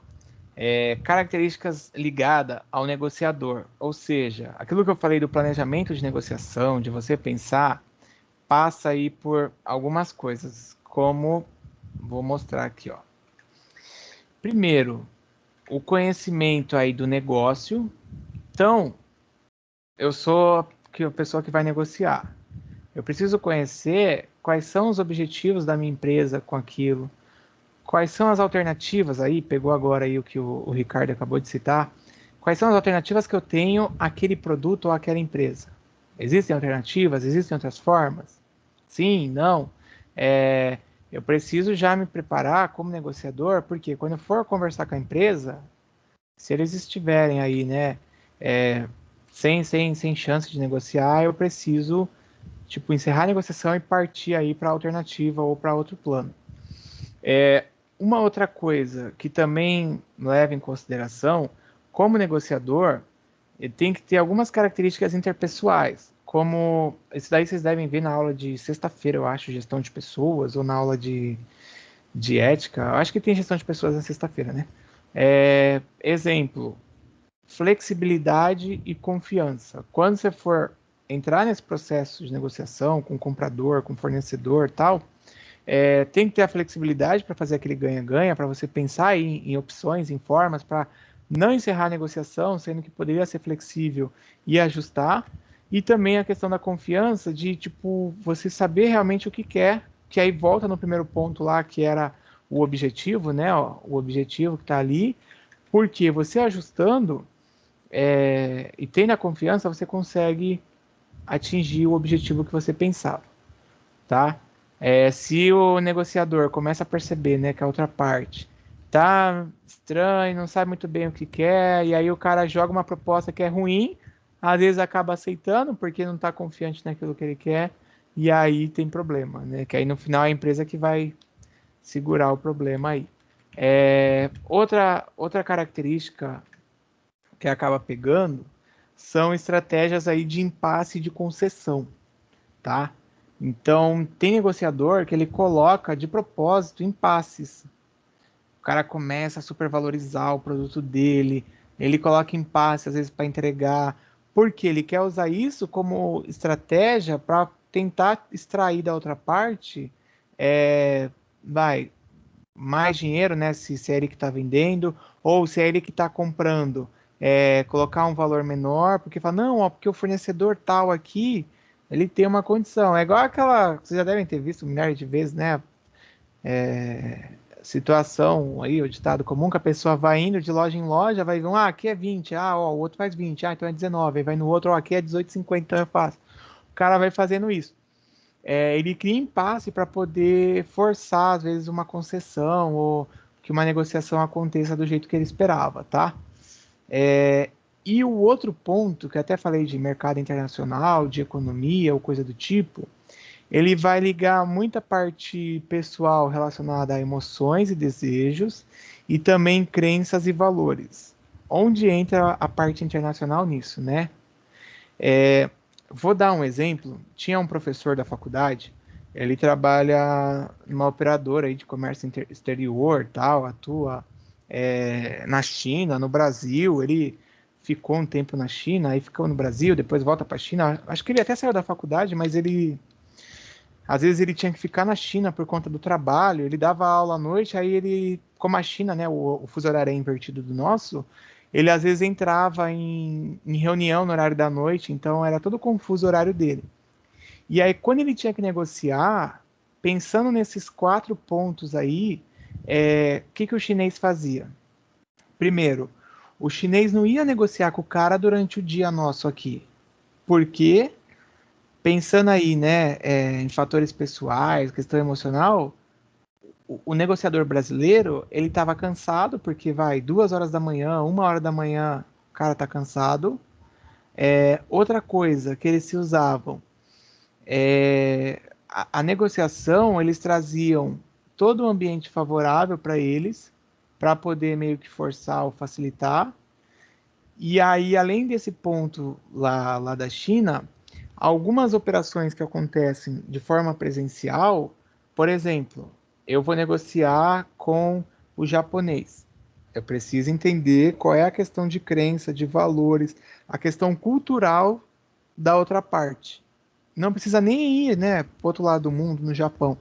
características ligadas ao negociador, ou seja, aquilo que eu falei do planejamento de negociação, de você pensar, passa aí por algumas coisas, como vou mostrar aqui, ó. Primeiro, o conhecimento aí do negócio. Então, eu sou a pessoa que vai negociar. Eu preciso conhecer quais são os objetivos da minha empresa com aquilo, quais são as alternativas aí, pegou agora aí o que o Ricardo acabou de citar, quais são as alternativas que eu tenho àquele produto ou àquela empresa. Existem alternativas? Existem outras formas? Sim, não. Eu preciso já me preparar como negociador, porque quando eu for conversar com a empresa, se eles estiverem aí, né, sem chance de negociar, eu preciso, tipo, encerrar a negociação e partir aí para a alternativa ou para outro plano. Uma outra coisa que também leva em consideração, como negociador, ele tem que ter algumas características interpessoais, como isso daí vocês devem ver na aula de sexta-feira, eu acho, gestão de pessoas, ou na aula de ética. Eu acho que tem gestão de pessoas na sexta-feira, né? Exemplo, flexibilidade e confiança. Quando você for entrar nesse processo de negociação com o comprador, com o fornecedor, tal, tem que ter a flexibilidade para fazer aquele ganha-ganha, para você pensar em opções, em formas, para não encerrar a negociação, sendo que poderia ser flexível e ajustar. E também a questão da confiança, de tipo, você saber realmente o que quer, que aí volta no primeiro ponto lá, que era o objetivo, né? Ó, o objetivo que está ali, porque você ajustando e tendo a confiança, você consegue atingir o objetivo que você pensava, tá? Se o negociador começa a perceber, né, que a outra parte tá estranho, não sabe muito bem o que quer, e aí o cara joga uma proposta que é ruim, às vezes acaba aceitando porque não está confiante naquilo que ele quer, e aí tem problema, né? Que aí no final é a empresa que vai segurar o problema aí. Outra característica que acaba pegando são estratégias aí de impasse e de concessão, tá? Então, tem negociador que ele coloca de propósito impasses. O cara começa a supervalorizar o produto dele, ele coloca impasse às vezes para entregar, porque ele quer usar isso como estratégia para tentar extrair da outra parte, vai, mais dinheiro, né? Se é ele que está vendendo, ou se é ele que está comprando, colocar um valor menor, porque fala, não, ó, porque o fornecedor tal aqui, ele tem uma condição. É igual aquela, vocês já devem ter visto milhares de vezes, né? Situação aí, o ditado comum, que a pessoa vai indo de loja em loja, vai ver, aqui é 20, ó, o outro faz 20, então é 19, aí vai no outro, ó, aqui é 18,50, então eu faço. O cara vai fazendo isso. Ele cria impasse para poder forçar, às vezes, uma concessão ou que uma negociação aconteça do jeito que ele esperava, tá? E o outro ponto, que até falei de mercado internacional, de economia ou coisa do tipo, ele vai ligar muita parte pessoal relacionada a emoções e desejos e também crenças e valores. Onde entra a parte internacional nisso, né? Vou dar um exemplo. Tinha um professor da faculdade, ele trabalha numa operadora aí de comércio exterior, tal, atua na China, no Brasil. Ele ficou um tempo na China, aí ficou no Brasil, depois volta para a China. Acho que ele até saiu da faculdade, mas ele às vezes ele tinha que ficar na China por conta do trabalho. Ele dava aula à noite, aí ele, como a China, né, o fuso horário é invertido do nosso, ele às vezes entrava em reunião no horário da noite, então era todo confuso o horário dele. E aí, quando ele tinha que negociar, pensando nesses 4 pontos aí, o que o chinês fazia? Primeiro, o chinês não ia negociar com o cara durante o dia nosso aqui, porque pensando aí, né, em fatores pessoais, questão emocional, o negociador brasileiro, ele estava cansado, porque vai 2 horas da manhã, 1 hora da manhã, o cara tá cansado. Outra coisa que eles se usavam, a negociação, eles traziam todo um ambiente favorável para eles, para poder meio que forçar ou facilitar. E aí, além desse ponto lá da China, algumas operações que acontecem de forma presencial, por exemplo, eu vou negociar com o japonês. Eu preciso entender qual é a questão de crença, de valores, a questão cultural da outra parte. Não precisa nem ir, né, para o outro lado do mundo, no Japão.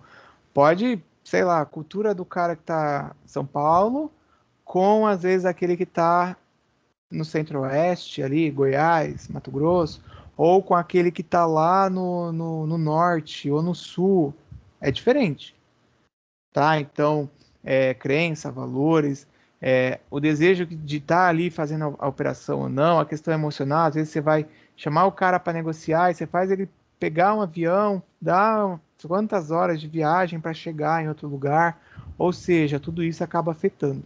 Pode, sei lá, a cultura do cara que está em São Paulo, com às vezes aquele que está no Centro-Oeste, ali, Goiás, Mato Grosso, ou com aquele que está lá no Norte ou no Sul. É diferente, tá? Então, crença, valores, o desejo de estar ali fazendo a operação ou não, a questão emocional, às vezes você vai chamar o cara para negociar e você faz ele pegar um avião, dar quantas horas de viagem para chegar em outro lugar, ou seja, tudo isso acaba afetando.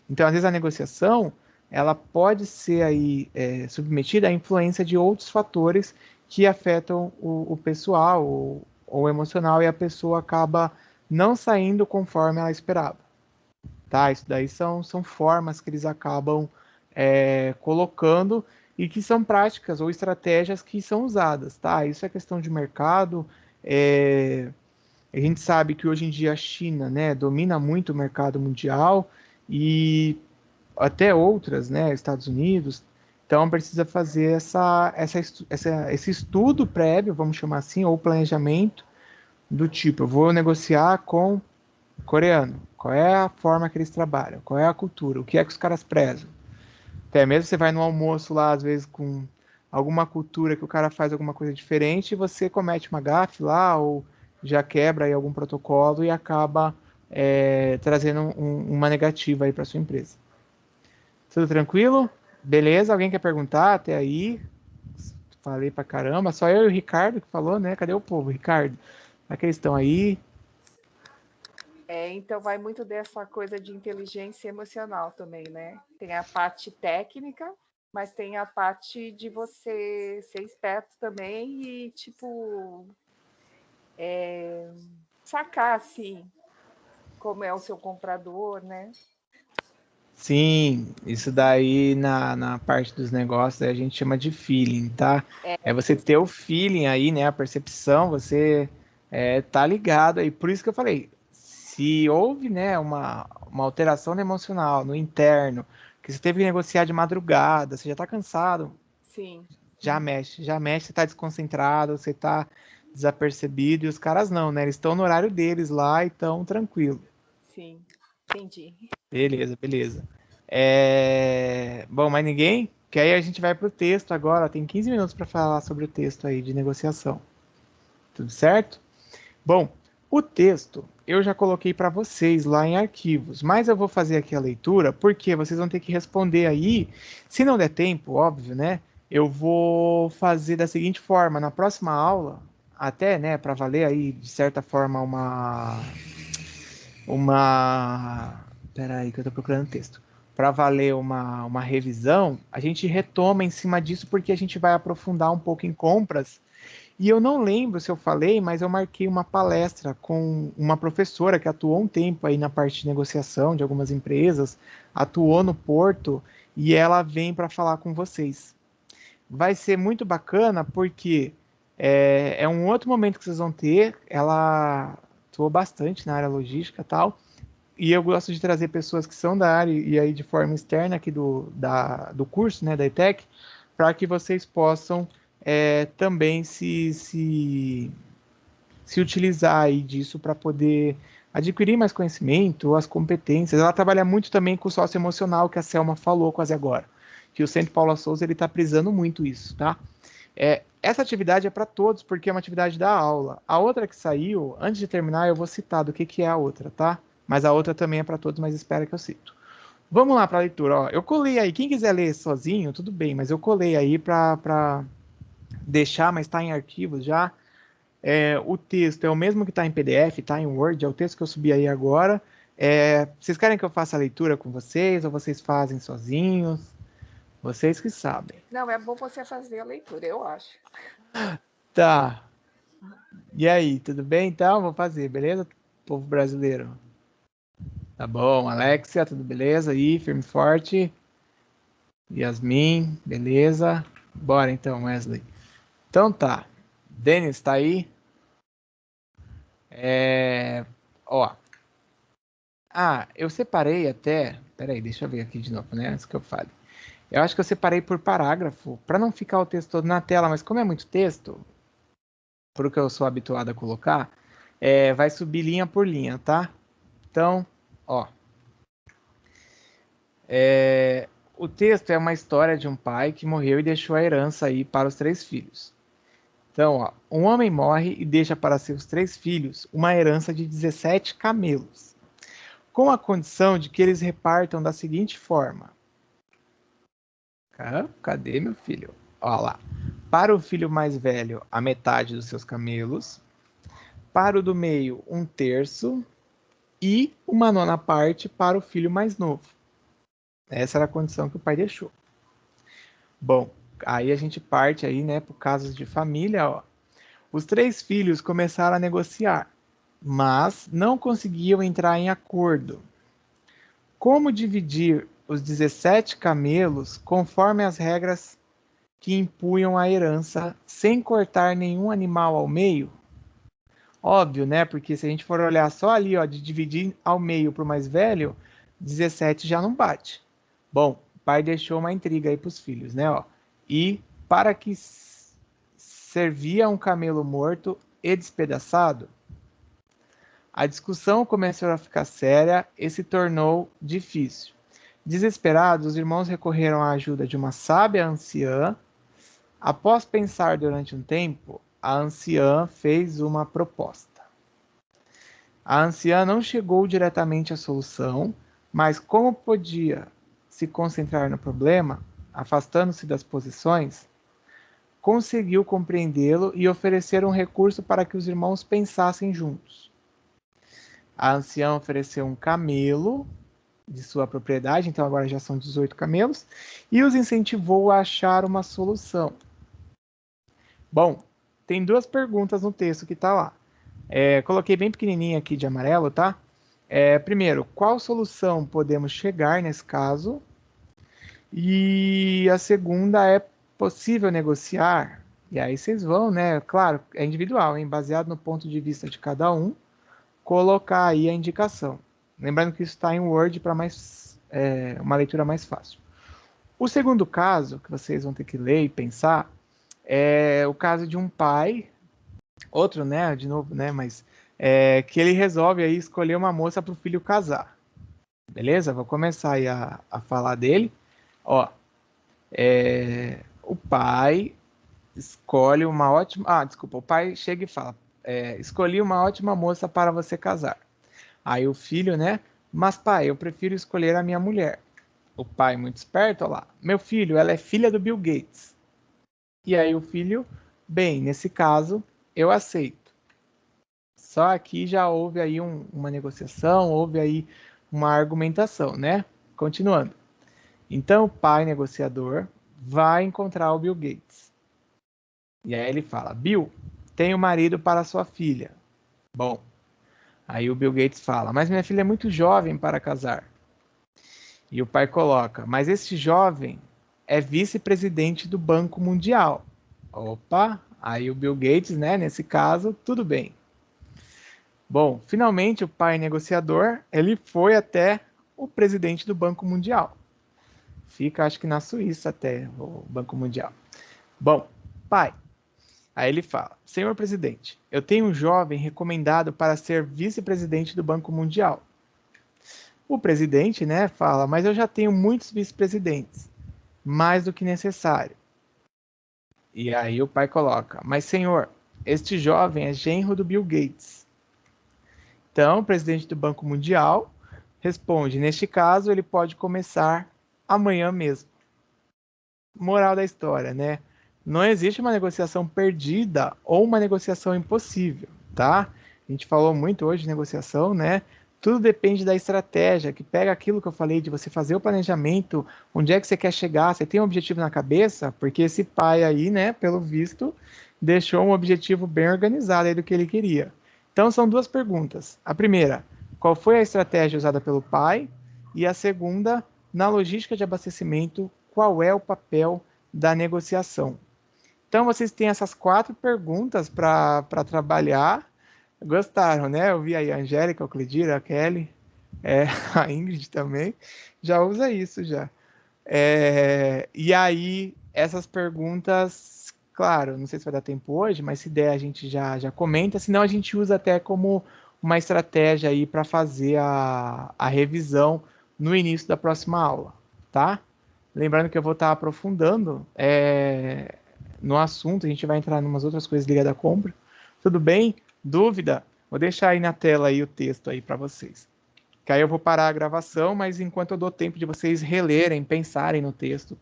Então, às vezes a negociação ela pode ser aí submetida à influência de outros fatores que afetam o pessoal ou o emocional e a pessoa acaba não saindo conforme ela esperava. Tá? Isso daí são formas que eles acabam colocando e que são práticas ou estratégias que são usadas. Tá? Isso é questão de mercado. A gente sabe que hoje em dia a China, né, domina muito o mercado mundial e até outras, né, Estados Unidos. Então precisa fazer esse estudo prévio, vamos chamar assim, ou planejamento do tipo, eu vou negociar com coreano, qual é a forma que eles trabalham, qual é a cultura, o que é que os caras prezam. Até mesmo você vai no almoço lá, às vezes, com alguma cultura que o cara faz alguma coisa diferente, e você comete uma gafe lá, ou já quebra aí algum protocolo e acaba trazendo uma negativa aí para sua empresa. Tudo tranquilo? Beleza? Alguém quer perguntar até aí? Falei pra caramba, só eu e o Ricardo que falou, né? Cadê o povo? Ricardo, será que eles estão aí? Então vai muito dessa coisa de inteligência emocional também, né? Tem a parte técnica, mas tem a parte de você ser esperto também e, tipo, sacar, assim, como é o seu comprador, né? Sim, isso daí na parte dos negócios a gente chama de feeling, tá? É você ter o feeling aí, né? A percepção, você tá ligado aí. Por isso que eu falei, se houve, né, uma alteração no emocional, no interno, que você teve que negociar de madrugada, você já tá cansado, Sim. já mexe, você tá desconcentrado, você tá desapercebido, e os caras não, né? Eles estão no horário deles lá e estão tranquilo. Sim, entendi. Beleza, beleza. Bom, mais ninguém? Que aí a gente vai pro texto agora. Tem 15 minutos para falar sobre o texto aí de negociação. Tudo certo? Bom, o texto eu já coloquei para vocês lá em arquivos, mas eu vou fazer aqui a leitura porque vocês vão ter que responder aí. Se não der tempo, óbvio, né? Eu vou fazer da seguinte forma: na próxima aula, até, né, para valer aí de certa forma uma. Peraí, que eu tô procurando texto. Para valer uma revisão, a gente retoma em cima disso porque a gente vai aprofundar um pouco em compras. E eu não lembro se eu falei, mas eu marquei uma palestra com uma professora que atuou um tempo aí na parte de negociação de algumas empresas, atuou no Porto e ela vem para falar com vocês. Vai ser muito bacana porque é um outro momento que vocês vão ter. Ela atuou bastante na área logística e tal. E eu gosto de trazer pessoas que são da área e aí de forma externa aqui do curso, né, da ETEC, para que vocês possam também se utilizar aí disso para poder adquirir mais conhecimento, as competências. Ela trabalha muito também com o socioemocional, que a Selma falou quase agora, que o Centro Paula Souza ele está prisando muito isso, tá? Essa atividade é para todos, porque é uma atividade da aula. A outra que saiu, antes de terminar, eu vou citar do que é a outra, tá? Mas a outra também é para todos, mas espera que eu cito. Vamos lá para a leitura. Ó. Eu colei aí. Quem quiser ler sozinho, tudo bem, mas eu colei aí para deixar, mas está em arquivos já. O texto é o mesmo que está em PDF, está em Word, é o texto que eu subi aí agora. Vocês querem que eu faça a leitura com vocês ou vocês fazem sozinhos? Vocês que sabem. Não, é bom você fazer a leitura, eu acho. Tá. E aí, tudo bem então? Vou fazer, beleza? Povo brasileiro. Tá bom, Alexia, tudo beleza? Aí, firme e forte. Yasmin, beleza? Bora então, Wesley. Então tá. Denis, tá aí? Ó. Eu separei até. Peraí, deixa eu ver aqui de novo, né? Antes que eu fale. Eu acho que eu separei por parágrafo, para não ficar o texto todo na tela, mas como é muito texto, por que eu sou habituado a colocar, vai subir linha por linha, tá? Então, ó. O texto é uma história de um pai que morreu e deixou a herança aí para os 3 filhos. Então, ó, um homem morre e deixa para seus 3 filhos uma herança de 17 camelos, com a condição de que eles repartam da seguinte forma. Cadê meu filho? Ó lá. Para o filho mais velho, a metade dos seus camelos. Para o do meio, 1/3. E uma 9ª parte para o filho mais novo. Essa era a condição que o pai deixou. Bom, aí a gente parte aí, né, por casos de família, ó. Os 3 filhos começaram a negociar, mas não conseguiam entrar em acordo. Como dividir os 17 camelos conforme as regras que impunham a herança sem cortar nenhum animal ao meio? Óbvio, né? Porque se a gente for olhar só ali, ó, de dividir ao meio para o mais velho, 17 já não bate. Bom, o pai deixou uma intriga aí para os filhos, né? Ó. E para que servia um camelo morto e despedaçado? A discussão começou a ficar séria e se tornou difícil. Desesperados, os irmãos recorreram à ajuda de uma sábia anciã. Após pensar durante um tempo, a anciã fez uma proposta. A anciã não chegou diretamente à solução, mas como podia se concentrar no problema, afastando-se das posições, conseguiu compreendê-lo e oferecer um recurso para que os irmãos pensassem juntos. A anciã ofereceu um camelo de sua propriedade, então agora já são 18 camelos, e os incentivou a achar uma solução. Bom, tem 2 perguntas no texto que está lá. Coloquei bem pequenininho aqui de amarelo, tá? Primeiro, qual solução podemos chegar nesse caso? E a segunda é possível negociar? E aí vocês vão, né? Claro, é individual, hein? Baseado no ponto de vista de cada um, colocar aí a indicação. Lembrando que isso está em Word para uma leitura mais fácil. O segundo caso, que vocês vão ter que ler e pensar, é o caso de um pai, outro, né, de novo, né, mas que ele resolve aí escolher uma moça para o filho casar. Beleza? Vou começar aí a falar dele. Ó, o pai escolhe uma ótima... desculpa, o pai chega e fala, escolhi uma ótima moça para você casar. Aí o filho, né, mas pai, eu prefiro escolher a minha mulher. O pai, muito esperto, ó lá, meu filho, ela é filha do Bill Gates. E aí o filho, bem, nesse caso, eu aceito. Só aqui já houve aí uma negociação, houve aí uma argumentação, né? Continuando. Então o pai negociador vai encontrar o Bill Gates. E aí ele fala, Bill, tenho marido para sua filha. Bom, aí o Bill Gates fala, mas minha filha é muito jovem para casar. E o pai coloca, mas este jovem é vice-presidente do Banco Mundial. Opa, aí o Bill Gates, né, nesse caso, tudo bem. Bom, finalmente o pai negociador, ele foi até o presidente do Banco Mundial. Fica, acho que na Suíça até, o Banco Mundial. Bom, pai, aí ele fala, senhor presidente, eu tenho um jovem recomendado para ser vice-presidente do Banco Mundial. O presidente, né, fala, mas eu já tenho muitos vice-presidentes, mais do que necessário. E aí o pai coloca, mas senhor, este jovem é genro do Bill Gates. Então, o presidente do Banco Mundial responde, neste caso, ele pode começar amanhã mesmo. Moral da história, né? Não existe uma negociação perdida ou uma negociação impossível, tá? A gente falou muito hoje de negociação, né? Tudo depende da estratégia, que pega aquilo que eu falei de você fazer o planejamento, onde é que você quer chegar, você tem um objetivo na cabeça, porque esse pai aí, né, pelo visto, deixou um objetivo bem organizado aí do que ele queria. Então são 2 perguntas. A primeira, qual foi a estratégia usada pelo pai? E a segunda, na logística de abastecimento, qual é o papel da negociação? Então, vocês têm essas 4 perguntas para trabalhar. Gostaram, né? Eu vi aí a Angélica, o Cledira, a Kelly, a Ingrid também. Já usa isso, já. E aí, essas perguntas, claro, não sei se vai dar tempo hoje, mas se der a gente já comenta, senão a gente usa até como uma estratégia aí para fazer a revisão no início da próxima aula, tá? Lembrando que eu vou estar aprofundando no assunto, a gente vai entrar em umas outras coisas ligadas à compra. Tudo bem? Dúvida? Vou deixar aí na tela aí o texto aí para vocês. Que aí eu vou parar a gravação, mas enquanto eu dou tempo de vocês relerem, pensarem no texto.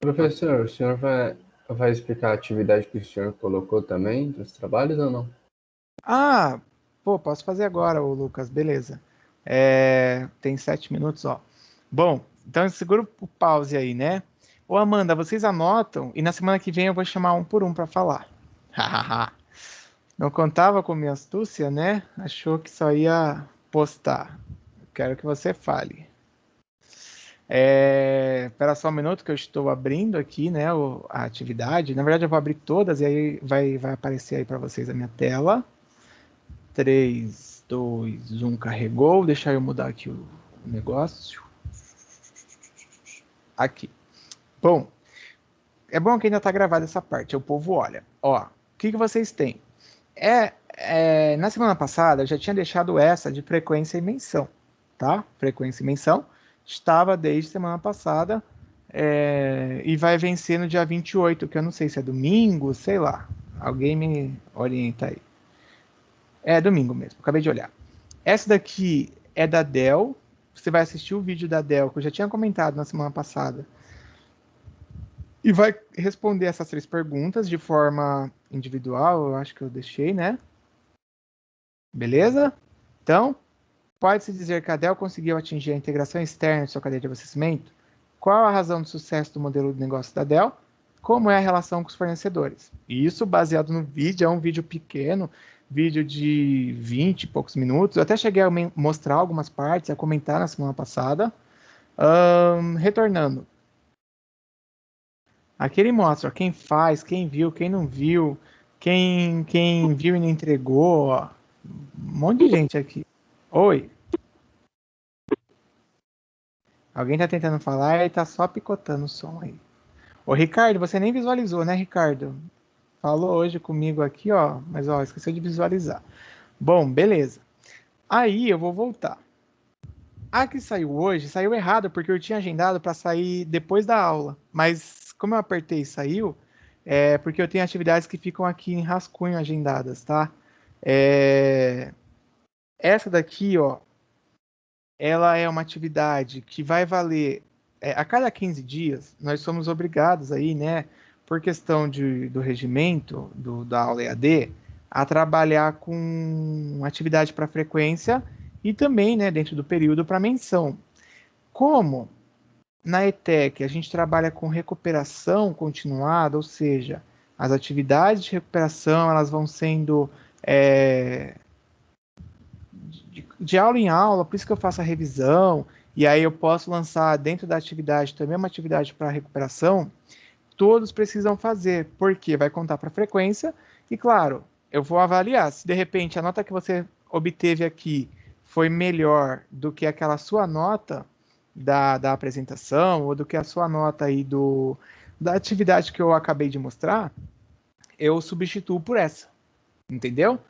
Professor, o senhor vai explicar a atividade que o senhor colocou também dos trabalhos ou não? Ah, pô, posso fazer agora, ô Lucas, beleza. Tem 7 minutos, ó. Bom, então segura o pause aí, né? Ô Amanda, vocês anotam e na semana que vem eu vou chamar um por um para falar. Não contava com minha astúcia, né? Achou que só ia postar. Quero que você fale. Espera só um minuto que eu estou abrindo aqui, né, a atividade. Na verdade, eu vou abrir todas e aí vai aparecer aí para vocês a minha tela. 3, 2, 1, carregou. Deixa eu mudar aqui o negócio. Aqui. Bom, é bom que ainda está gravada essa parte, o povo olha. Ó, o que vocês têm? Na semana passada, eu já tinha deixado essa de frequência e menção, tá? Frequência e menção. Estava desde semana passada e vai vencer no dia 28, que eu não sei se é domingo, sei lá. Alguém me orienta aí. É domingo mesmo, acabei de olhar. Essa daqui é da Dell. Você vai assistir o vídeo da Dell, que eu já tinha comentado na semana passada. E vai responder essas 3 perguntas de forma individual, eu acho que eu deixei, né? Beleza? Então, pode-se dizer que a Dell conseguiu atingir a integração externa de sua cadeia de abastecimento? Qual a razão do sucesso do modelo de negócio da Dell? Como é a relação com os fornecedores? Isso baseado no vídeo, é um vídeo pequeno, vídeo de 20 e poucos minutos. Eu até cheguei a mostrar algumas partes, a comentar na semana passada. Retornando. Aqui ele mostra quem faz, quem viu, quem não viu, quem viu e não entregou. Ó. Um monte de gente aqui. Oi. Alguém tá tentando falar e tá só picotando o som aí. Ô, Ricardo, você nem visualizou, né, Ricardo? Falou hoje comigo aqui, ó, mas ó, esqueceu de visualizar. Bom, beleza. Aí eu vou voltar. A que saiu hoje, saiu errado, porque eu tinha agendado para sair depois da aula. Mas como eu apertei e saiu, porque eu tenho atividades que ficam aqui em rascunho agendadas, tá? Essa daqui, ó, ela é uma atividade que vai valer a cada 15 dias. Nós somos obrigados aí, né, por questão do regimento da aula EAD, a trabalhar com atividade para frequência e também, né, dentro do período para menção. Como na ETEC a gente trabalha com recuperação continuada, ou seja, as atividades de recuperação elas vão sendo de aula em aula, por isso que eu faço a revisão, e aí eu posso lançar dentro da atividade também uma atividade para recuperação, todos precisam fazer, porque vai contar para frequência, e claro, eu vou avaliar, se de repente a nota que você obteve aqui foi melhor do que aquela sua nota da apresentação, ou do que a sua nota aí da atividade que eu acabei de mostrar, eu substituo por essa, entendeu?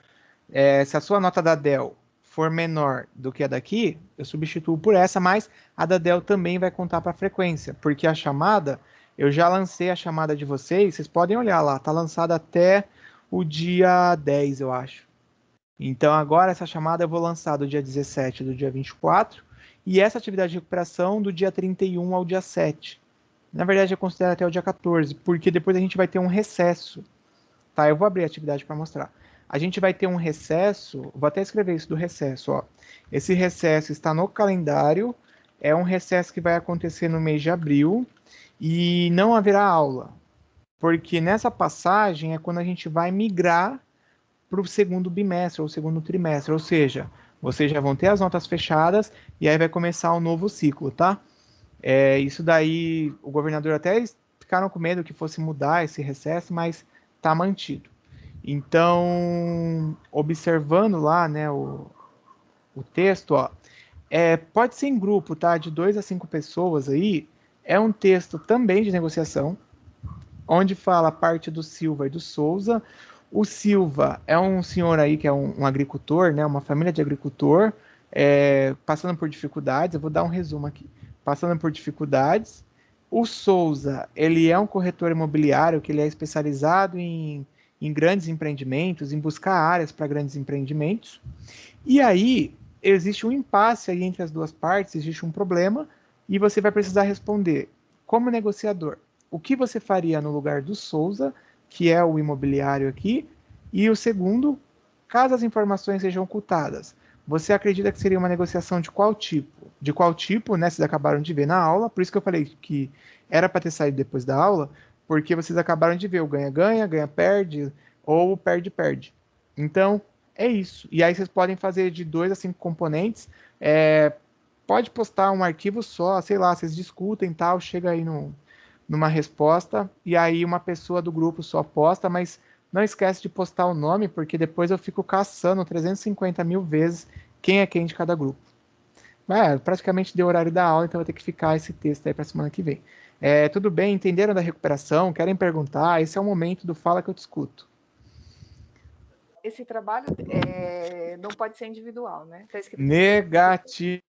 Se a sua nota da Dell for menor do que a daqui, eu substituo por essa, mas a da Dell também vai contar para a frequência, porque a chamada, eu já lancei a chamada de vocês podem olhar lá, tá lançada até o dia 10, eu acho. Então agora essa chamada eu vou lançar do dia 17 do dia 24, e essa atividade de recuperação do dia 31 ao dia 7. Na verdade eu considero até o dia 14, porque depois a gente vai ter um recesso. Tá, eu vou abrir a atividade para mostrar. A gente vai ter um recesso, vou até escrever isso do recesso, ó. Esse recesso está no calendário, é um recesso que vai acontecer no mês de abril e não haverá aula, porque nessa passagem é quando a gente vai migrar para o segundo bimestre ou segundo trimestre, ou seja, vocês já vão ter as notas fechadas e aí vai começar um novo ciclo, tá? Isso daí, o governador até ficaram com medo que fosse mudar esse recesso, mas está mantido. Então, observando lá, né, o texto, ó, pode ser em grupo, tá? De 2 a 5 pessoas aí. É um texto também de negociação, onde fala a parte do Silva e do Souza. O Silva é um senhor aí que é um agricultor, né? Uma família de agricultor, passando por dificuldades. Eu vou dar um resumo aqui. Passando por dificuldades. O Souza, ele é um corretor imobiliário que ele é especializado em grandes empreendimentos, em buscar áreas para grandes empreendimentos. E aí, existe um impasse aí entre as duas partes, existe um problema, e você vai precisar responder, como negociador, o que você faria no lugar do Souza, que é o imobiliário aqui, e o segundo, caso as informações sejam ocultadas, você acredita que seria uma negociação de qual tipo? De qual tipo, né? Vocês acabaram de ver na aula, por isso que eu falei que era para ter saído depois da aula, porque vocês acabaram de ver o ganha-ganha, ganha-perde, ou o perde-perde. Então, é isso. E aí vocês podem fazer de 2 a 5 componentes. Pode postar um arquivo só, sei lá, vocês discutem e tal, chega aí numa resposta, e aí uma pessoa do grupo só posta, mas não esquece de postar o nome, porque depois eu fico caçando 350 mil vezes quem é quem de cada grupo. Praticamente deu horário da aula, então vou ter que ficar esse texto aí para semana que vem. Tudo bem? Entenderam da recuperação? Querem perguntar? Esse é o momento do Fala que eu te escuto. Esse trabalho não pode ser individual, né? Tá escrito Negativo.